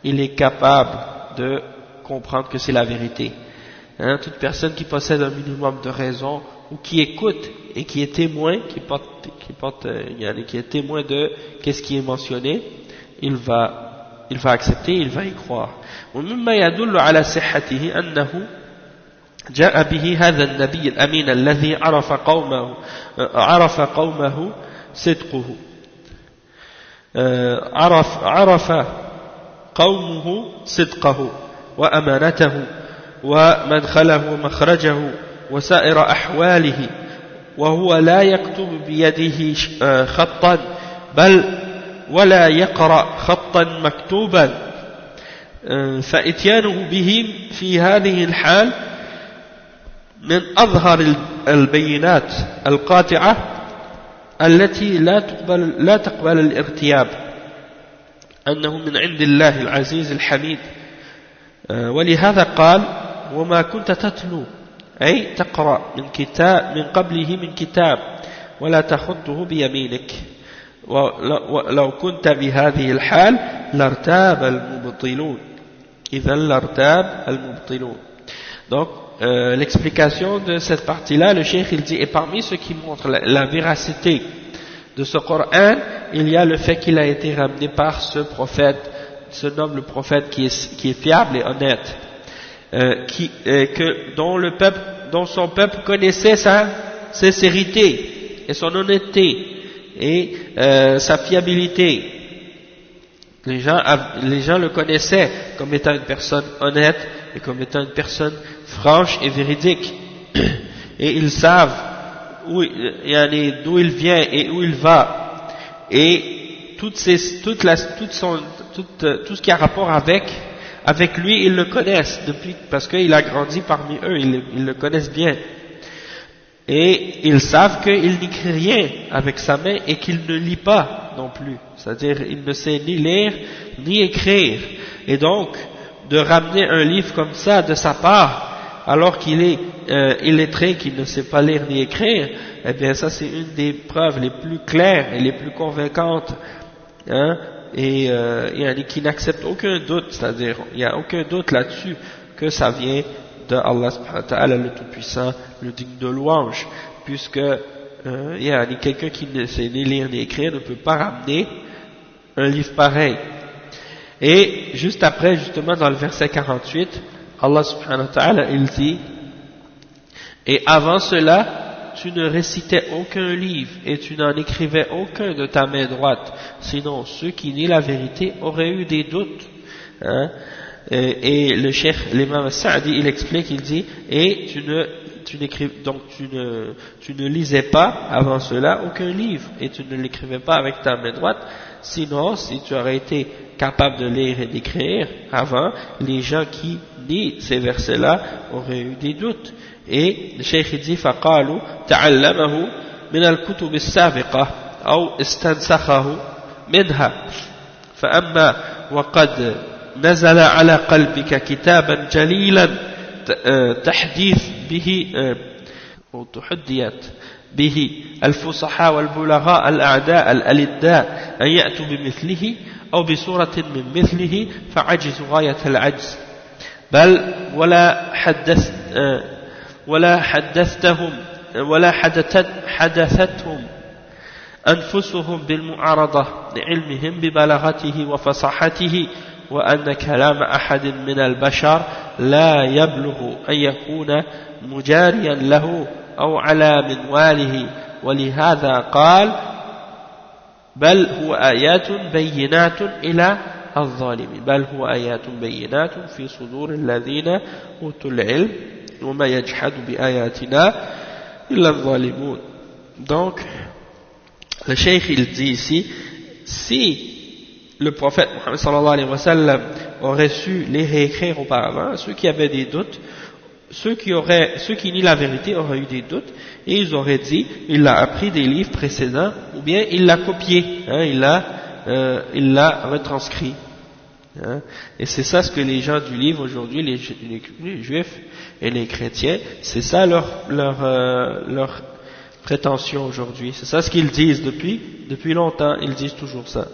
il est capable de comprendre que c'est la vérité. Toute personne qui possède un minimum de raison, ou qui écoute et qui est témoin, qui est témoin de qu'est-ce qui est mentionné, il va accepter, il va y croire. ومما يدل على صحته أنه جاء به هذا النبي الأمين الذي عرف قومه صدقه عرف قومه صدقه وأمانته ومدخله ومخرجه وسائر أحواله وهو لا يكتب بيده خطا بل ولا يقرأ خطا مكتوبا فإتيانه به في هذه الحال من أظهر البينات القاطعة التي لا تقبل الارتياب أنه من عند الله العزيز الحميد ولهذا قال وما كنت تتلو أي تقرأ من قبله من كتاب ولا تخطه بيمينك ولو كنت بهذه الحال لارتاب المبطلون إذا لارتاب المبطلون. Donc l'explication de cette partie-là, le cheikh il dit, et parmi ceux qui montrent la véracité de ce Coran, il y a le fait qu'il a été ramené par ce prophète, ce noble prophète qui est fiable et honnête, dont son peuple connaissait sa sincérité et son honnêteté et sa fiabilité. Les gens le connaissaient comme étant une personne honnête et comme étant une personne franche et véridique. Et ils savent d'où il vient et où il va. Et tout ce qui a rapport avec lui, ils le connaissent parce qu'il a grandi parmi eux, ils le connaissent bien. Et ils savent qu'il n'écrit rien avec sa main et qu'il ne lit pas non plus. C'est-à-dire, il ne sait ni lire, ni écrire. Et donc, de ramener un livre comme ça de sa part, alors qu'il est illettré, qu'il ne sait pas lire ni écrire, eh bien ça c'est une des preuves les plus claires et les plus convaincantes, hein, et qui n'accepte aucun doute, c'est-à-dire il n'y a aucun doute là-dessus que ça vient de Allah subhanahu wa ta'ala, le Tout-Puissant, le digne de louange, puisque quelqu'un qui ne sait ni lire ni écrire ne peut pas ramener un livre pareil. Et juste après, justement dans le verset 48, Allah subhanahu wa ta'ala il dit: et avant cela tu ne récitais aucun livre et tu n'en écrivais aucun de ta main droite, sinon ceux qui nient la vérité auraient eu des doutes, hein? Et le cheikh, l'imam Sa'di, il explique, il dit: et tu ne lisais pas avant cela aucun livre et tu ne l'écrivais pas avec ta main droite, sinon si tu aurais été capable de lire et d'écrire avant, les gens qui nient ces versets-là auraient eu des doutes. Et le cheikh dit: فقالوا تعلمه من الكتب السابقة أو استنسخه منها فأما وقد نزل على قلبك كتابا جليلا تحديث به أو تحديت به الفصحاء والبلغاء الأعداء الألداء أن يأتوا بمثله أو بصورة من مثله فعجزوا غاية العجز بل ولا حدثتهم أنفسهم بالمعارضة لعلمهم ببلاغته وفصاحته وأن كلام أحد من البشر لا يبلغ أن يكون مجاريا له أو على منواله ولهذا قال بل هو آيات بينات إلى الظالمين بل هو آيات بينات في صدور الذين أوتوا العلم وما يجحد بآياتنا إلا الظالمون. Donc le cheikh il dit ici, si le prophète Muhammad sallallahu alayhi wa sallam aurait su les réécrire auparavant, ceux qui avaient des doutes, ceux qui nient la vérité auraient eu des doutes, et ils auraient dit: il a appris des livres précédents, ou bien il l'a copié, hein, il l'a retranscrit. Hein. Et c'est ça ce que les gens du livre aujourd'hui, les juifs et les chrétiens, c'est ça leur prétention aujourd'hui. C'est ça ce qu'ils disent depuis longtemps, ils disent toujours ça.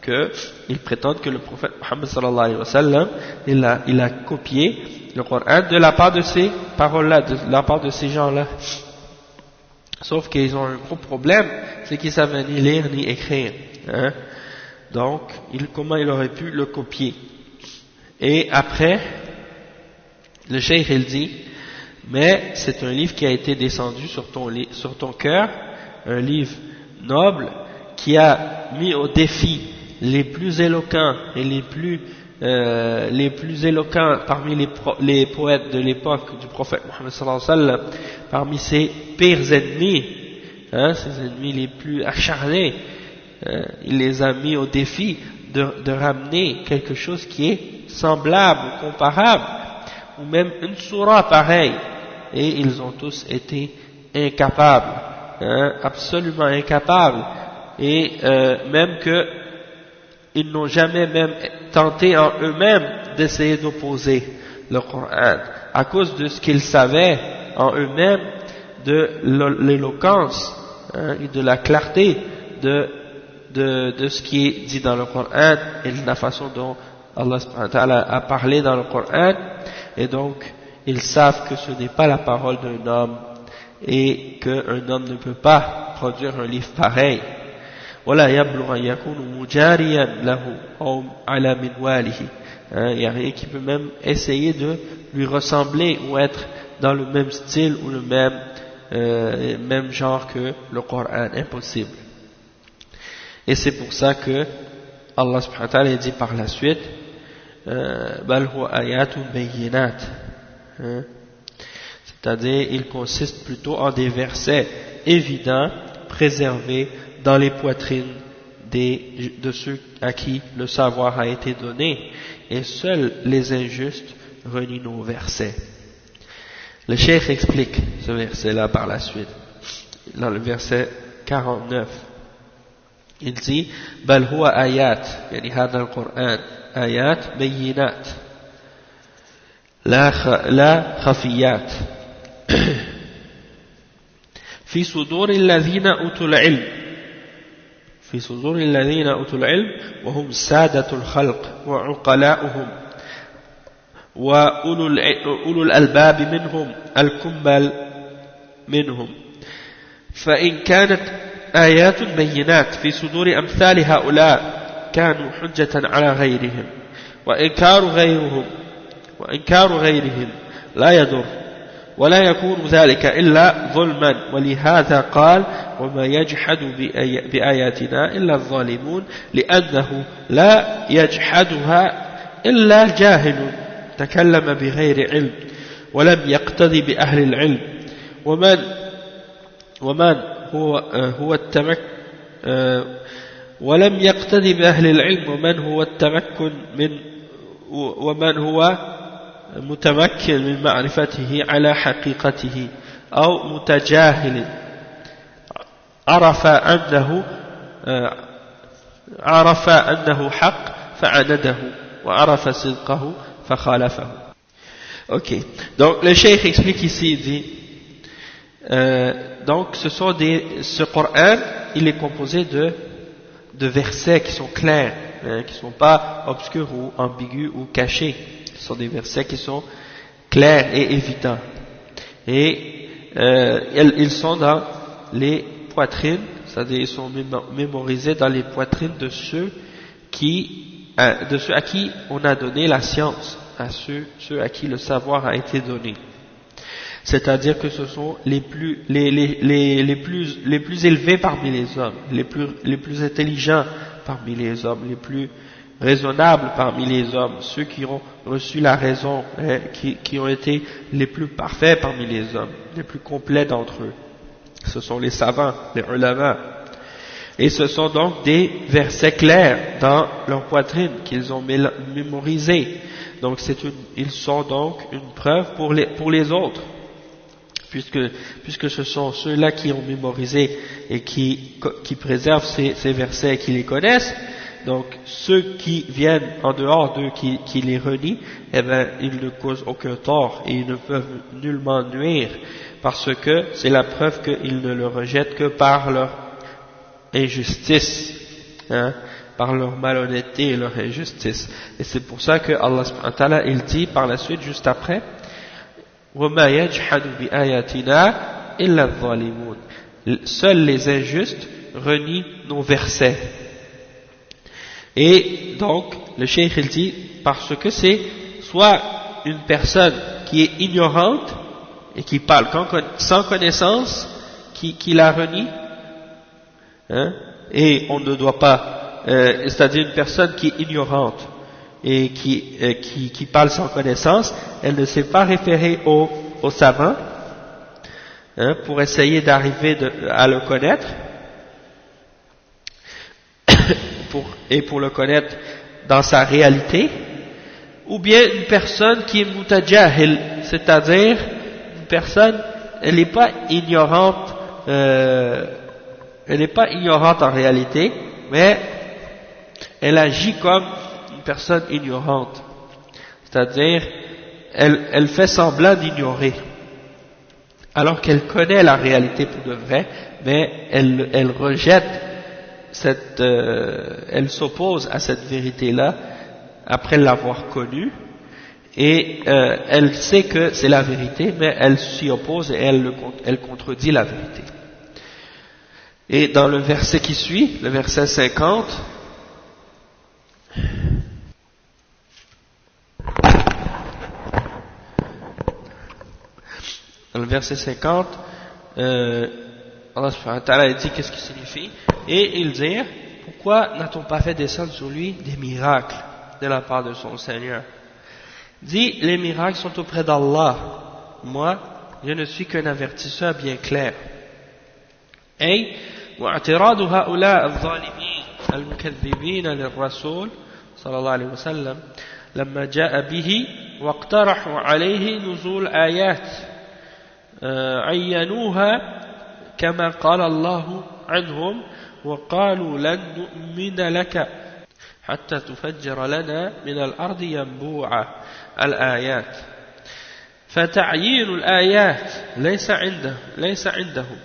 Qu'ils prétendent que le prophète Muhammad sallallahu alayhi wa sallam, il a copié le Coran de la part de ces paroles-là, de la part de ces gens-là. Sauf qu'ils ont un gros problème, c'est qu'ils savaient ni lire ni écrire. Hein. Donc, comment il aurait pu le copier? Et après, le cheikh il dit: mais c'est un livre qui a été descendu sur ton cœur, un livre noble qui a mis au défi les plus éloquents et les plus éloquents parmi les poètes de l'époque du prophète Muhammad sallallahu alayhi wa sallam, parmi ses pires ennemis, hein, ses ennemis les plus acharnés, il les a mis au défi de ramener quelque chose qui est semblable ou comparable, ou même une sourate pareille, et ils ont tous été incapables, hein, absolument incapables, et même que ils n'ont jamais même tenté en eux-mêmes d'essayer d'opposer le Coran, à cause de ce qu'ils savaient en eux-mêmes de l'éloquence, hein, et de la clarté de ce qui est dit dans le Coran et de la façon dont Allah subhanahu wa ta'ala a parlé dans le Coran, et donc ils savent que ce n'est pas la parole d'un homme et qu'un homme ne peut pas produire un livre pareil. ولا يبلغ أن يكون مجاريا له أو على منواله. Il n'y a rien qui peut même essayer de lui ressembler ou être dans le même style ou le même genre que le Coran, impossible. Et c'est pour ça que Allah subhanahu wa ta'ala dit par la suite بل هو آيات بينات, c'est-à-dire il consiste plutôt en des versets évidents préservés dans les poitrines de ceux à qui le savoir a été donné, et seuls les injustes renient nos versets. Le cheikh explique ce verset-là par la suite, dans le verset 49. Il dit: بل هو آيات, يعني هذا القرآن آيات بينات, لا خفيات في صدور الذين أوتوا العلم في صدور الذين أوتوا العلم وهم سادة الخلق وعقلاؤهم وأولو الألباب منهم الكمل منهم فإن كانت آيات بينات في صدور أمثال هؤلاء كانوا حجة على غيرهم وإنكار غيرهم لا يضر ولا يكون ذلك إلا ظلما ولهذا قال وما يجحد بآياتنا إلا الظالمون لأنه لا يجحدها إلا جاهل تكلم بغير علم ولم يقتدي بأهل العلم ومن هو التمكن ولم يقتدي بأهل العلم ومن هو متمكن من معرفته على حقيقته أو متجاهل عرف أنه حق فعنده وعرف صدقه فخالفه. Ok, donc le cheikh explique ici, il dit donc ce Coran il est composé de versets qui sont clairs, qui ne sont pas obscurs ou ambigus ou cachés. Ce sont des versets qui sont clairs et évidents. Et ils sont dans les poitrines, c'est-à-dire ils sont mémorisés dans les poitrines de ceux à qui on a donné la science, à ceux à qui le savoir a été donné. C'est-à-dire que ce sont les plus élevés parmi les hommes, les plus intelligents parmi les hommes, les plus raisonnables parmi les hommes, ceux qui ont reçu la raison, qui ont été les plus parfaits parmi les hommes, les plus complets d'entre eux. Ce sont les savants, les ulama. Et ce sont donc des versets clairs dans leur poitrine qu'ils ont mémorisés. Donc ils sont donc une preuve pour les autres. Puisque ce sont ceux-là qui ont mémorisé et qui préservent ces versets et qui les connaissent, donc ceux qui viennent en dehors d'eux, qui les renient, eh ben, ils ne causent aucun tort et ils ne peuvent nullement nuire, parce que c'est la preuve qu'ils ne le rejettent que par leur injustice, par leur malhonnêteté et leur injustice. Et c'est pour ça que Allah subhanahu wa ta'ala, il dit par la suite, juste après, وَمَا يَجْحَدُ بِآيَاتِنَا إِلَّا الظَّالِمُونَ. Seuls les injustes renient nos versets. Et donc, le cheikh il dit, parce que c'est soit une personne qui est ignorante et qui parle sans connaissance, qui la renie, et on ne doit pas, c'est-à-dire une personne qui est ignorante et qui parle sans connaissance, elle ne s'est pas référée au savant pour essayer d'arriver à le connaître, pour le connaître dans sa réalité, ou bien une personne qui est mutajahil, c'est-à-dire une personne, elle n'est pas ignorante, en réalité, mais elle agit comme une personne ignorante, c'est-à-dire elle fait semblant d'ignorer, alors qu'elle connaît la réalité pour de vrai, mais elle rejette elle s'oppose à cette vérité-là après l'avoir connue, et elle sait que c'est la vérité, mais elle s'y oppose et elle contredit la vérité. Et dans le verset qui suit, le verset 50, dans le verset 50, Allah subhanahu wa ta'ala dit qu'est-ce qui signifie, et il dit pourquoi n'a-t-on pas fait descendre sur lui des miracles de la part de son Seigneur. Dit, les miracles sont auprès d'Allah, moi je ne suis qu'un avertisseur bien clair. Et واعتراض هؤلاء الظالمين المكذبين للرسول صلى الله عليه وسلم لما جاء به واقترحوا عليه نزول آيات عينوها كما قال الله عنهم وقالوا لن نؤمن لك حتى تفجر لنا من الأرض ينبوعا الآيات. فتعيين الآيات ليس عندهم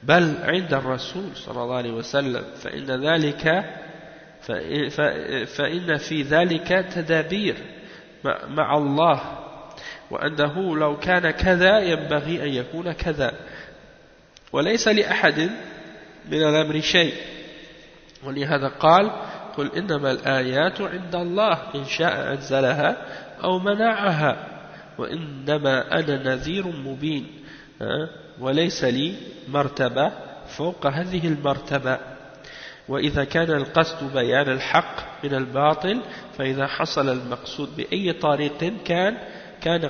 بل عند الرسول صلى الله عليه وسلم فإن في ذلك تدابير مع الله وأنه لو كان كذا ينبغي أن يكون كذا وليس لأحد من الأمر شيء ولهذا قال قل إنما الآيات عند الله إن شاء أنزلها أو منعها وإنما أنا نذير مبين وليس لي مرتبة فوق هذه المرتبة وإذا كان القصد بيان الحق من الباطل فإذا حصل المقصود بأي طريق كان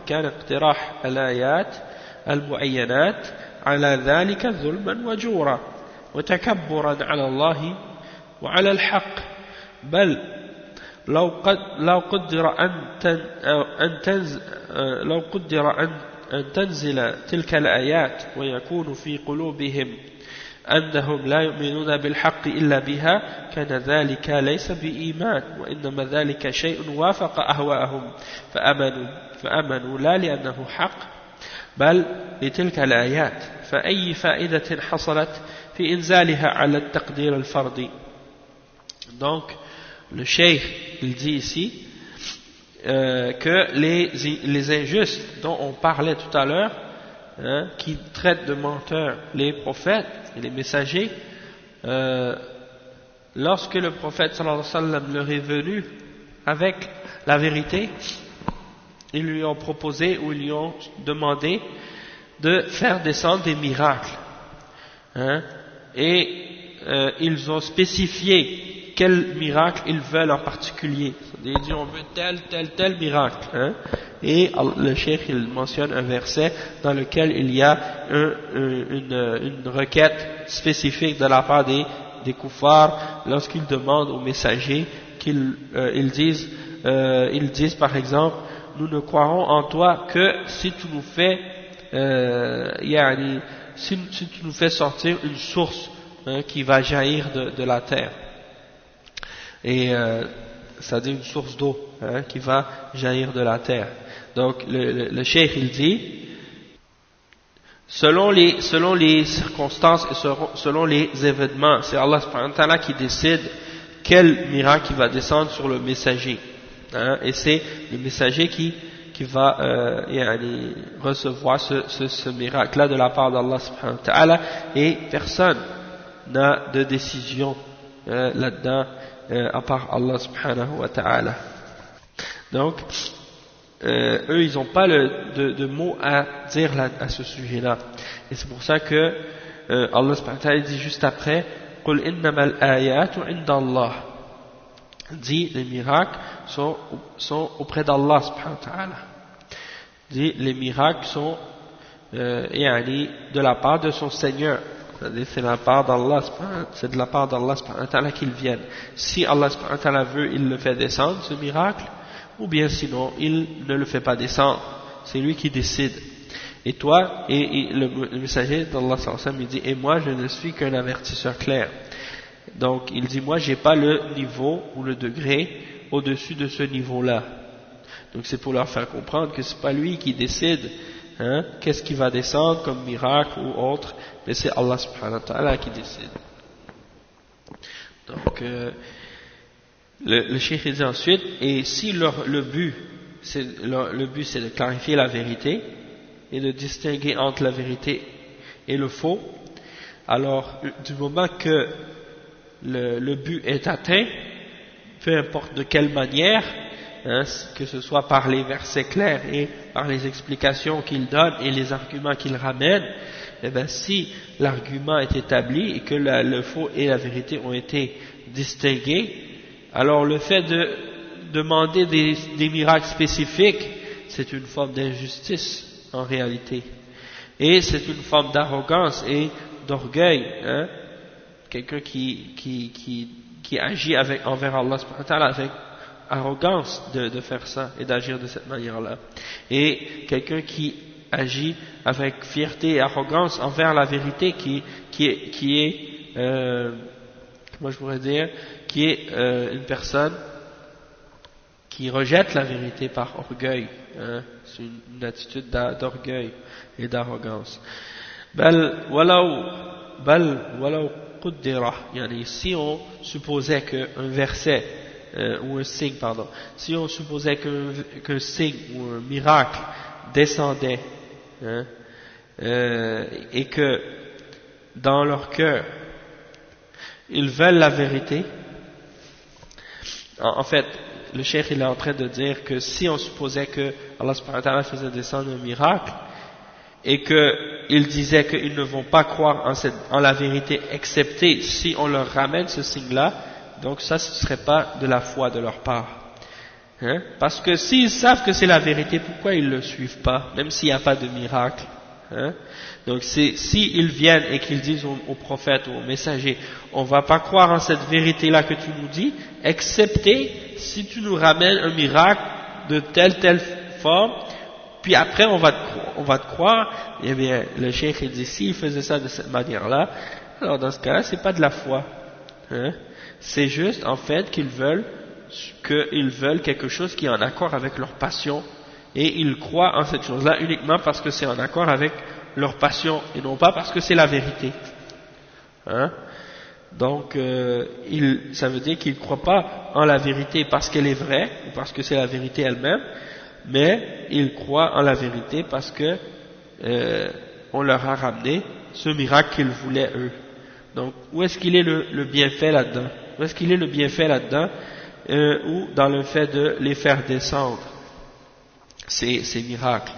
اقتراح الآيات المعينات علىذلك ظلما وجورا وتكبرا على الله وعلى الحق بل لو قدر أن تنزل تلك الآيات ويكون في قلوبهم أنهم لا يؤمنون بالحق إلا بها كان ذلك ليس بإيمان وإنما ذلك شيء وافق أهواءهم فأمنوا لا لأنه حق بل لتلك الآيات فأي فائدة حصلت في إنزالها على التقدير الفردي. Donc le cheikh il dit ici que les injustes dont on parlait tout à l'heure qui traitent de menteurs les prophètes et les messagers lorsque le prophète sallallahu alayhi wa sallam leur est venu avec la vérité ils lui ont proposé ou ils lui ont demandé de faire descendre des miracles et ils ont spécifié quel miracle ils veulent en particulier. Ils disent on veut tel miracle. Et le cheikh il mentionne un verset dans lequel il y a une requête spécifique de la part des kuffars lorsqu'ils demandent aux messagers ils disent par exemple nous ne croirons en toi que si tu nous fais si tu nous fais sortir une source qui va jaillir de la terre et c'est-à-dire une source d'eau qui va jaillir de la terre. Donc le cheikh il dit selon les circonstances et selon les événements c'est Allah subhanahu wa ta'ala qui décide quel miracle va descendre sur le messager et c'est le messager qui va recevoir ce miracle là de la part d'Allah subhanahu wa ta'ala et personne n'a de décision là-dedans à part Allah subhanahu wa ta'ala. Donc eux ils n'ont pas de mots à dire à ce sujet là et c'est pour ça que Allah subhanahu wa ta'ala dit juste après قُلْ إِنَّمَا الْآيَاتُ عِنْدَ اللَّهِ dit les miracles sont auprès d'Allah subhanahu wa ta'ala dit les miracles sont de la part de son Seigneur. C'est de la part d'Allah subhanahu wa ta'ala qu'ils viennent. Si Allah subhanahu wa ta'ala veut, il le fait descendre, ce miracle, ou bien sinon, il ne le fait pas descendre. C'est lui qui décide. Et toi, et le messager d'Allah sallallahu alayhi wa sallam, il dit, et moi, je ne suis qu'un avertisseur clair. Donc, il dit, moi, j'ai pas le niveau ou le degré au-dessus de ce niveau-là. Donc, c'est pour leur faire comprendre que c'est pas lui qui décide qu'est-ce qui va descendre comme miracle ou autre, mais c'est Allah subhanahu wa ta'ala qui décide. Donc le cheikh dit ensuite et si le but c'est de clarifier la vérité et de distinguer entre la vérité et le faux, alors du moment que le but est atteint, peu importe de quelle manière, que ce soit par les versets clairs et par les explications qu'il donne et les arguments qu'il ramène, eh bien si l'argument est établi et que le faux et la vérité ont été distingués, alors le fait de demander des miracles spécifiques, c'est une forme d'injustice en réalité. Et c'est une forme d'arrogance et d'orgueil. Quelqu'un qui agit envers Allah subhanahu wa ta'ala avec arrogance de faire ça et d'agir de cette manière-là. Et quelqu'un qui agit avec fierté et arrogance envers la vérité qui est comment je pourrais dire, qui est une personne qui rejette la vérité par orgueil, hein, c'est une attitude d'orgueil et d'arrogance. Si on supposait qu'un verset ou un signe, pardon, si on supposait qu'un signe ou un miracle descendait, hein, et que dans leur cœur ils veulent la vérité, en fait le cheikh il est en train de dire que si on supposait que Allah subhanahu wa ta'ala faisait descendre un miracle et qu'ils disaient qu'ils ne vont pas croire en la vérité excepté si on leur ramène ce signe-là, donc ça ce ne serait pas de la foi de leur part, hein? Parce que s'ils savent que c'est la vérité, pourquoi ils ne le suivent pas, même s'il n'y a pas de miracle, hein? Donc s'ils viennent et qu'ils disent aux prophètes ou aux messagers, on ne va pas croire en cette vérité-là que tu nous dis, excepté si tu nous ramènes un miracle de telle forme, puis après on va te croire. Eh bien le cheikh il dit, s'il faisait ça de cette manière-là, alors dans ce cas-là c'est pas de la foi, hein? C'est juste en fait qu'ils veulent quelque chose qui est en accord avec leur passion, et ils croient en cette chose-là uniquement parce que c'est en accord avec leur passion et non pas parce que c'est la vérité, hein? Donc ça veut dire qu'ils ne croient pas en la vérité parce qu'elle est vraie ou parce que c'est la vérité elle-même, mais ils croient en la vérité parce que on leur a ramené ce miracle qu'ils voulaient eux. Donc où est-ce qu'il est le bienfait là-dedans? Où est-ce qu'il est le bienfait là-dedans? Ou dans le fait de les faire descendre ces miracles,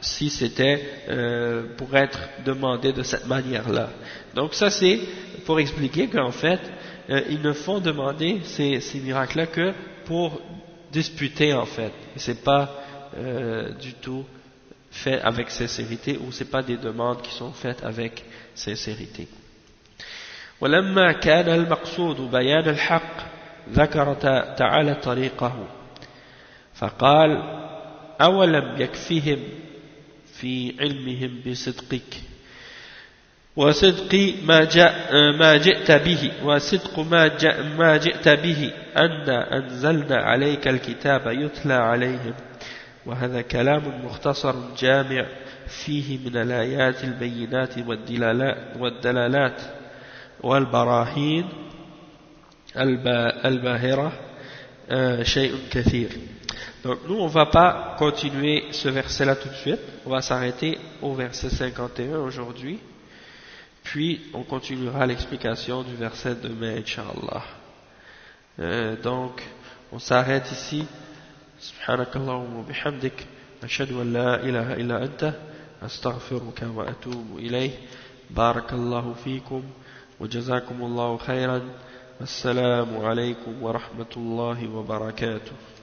si c'était pour être demandé de cette manière-là. Donc ça c'est pour expliquer qu'en fait ils ne font demander ces miracles-là que pour disputer en fait, et c'est pas du tout fait avec sincérité, ou c'est pas des demandes qui sont faites avec sincérité. ولما كان المقصود بيان الحق ذكر تعالى طريقه فقال أولم يكفهم في علمهم بصدقك وصدق ما جئت به وصدق ما جئت به أن أنزلنا عليك الكتاب يتلى عليهم. وهذا كلام مختصر جامع فيه من الآيات البينات والدلالات والبراهين الباهرة شيء كثير. Donc nous on va pas continuer ce verset là tout de suite, on va s'arrêter au verset 51 aujourd'hui, puis on continuera l'explication du verset demain Inch'Allah. Donc on s'arrête ici. Subhanakallahumma bihamdik ashhadu an la ilaha illa anta astaghfiruka wa atubu ilayh. Barakallahu fikum wa jazakumullahu khairan. Assalamu alaykum wa rahmatullahi wa barakatuh.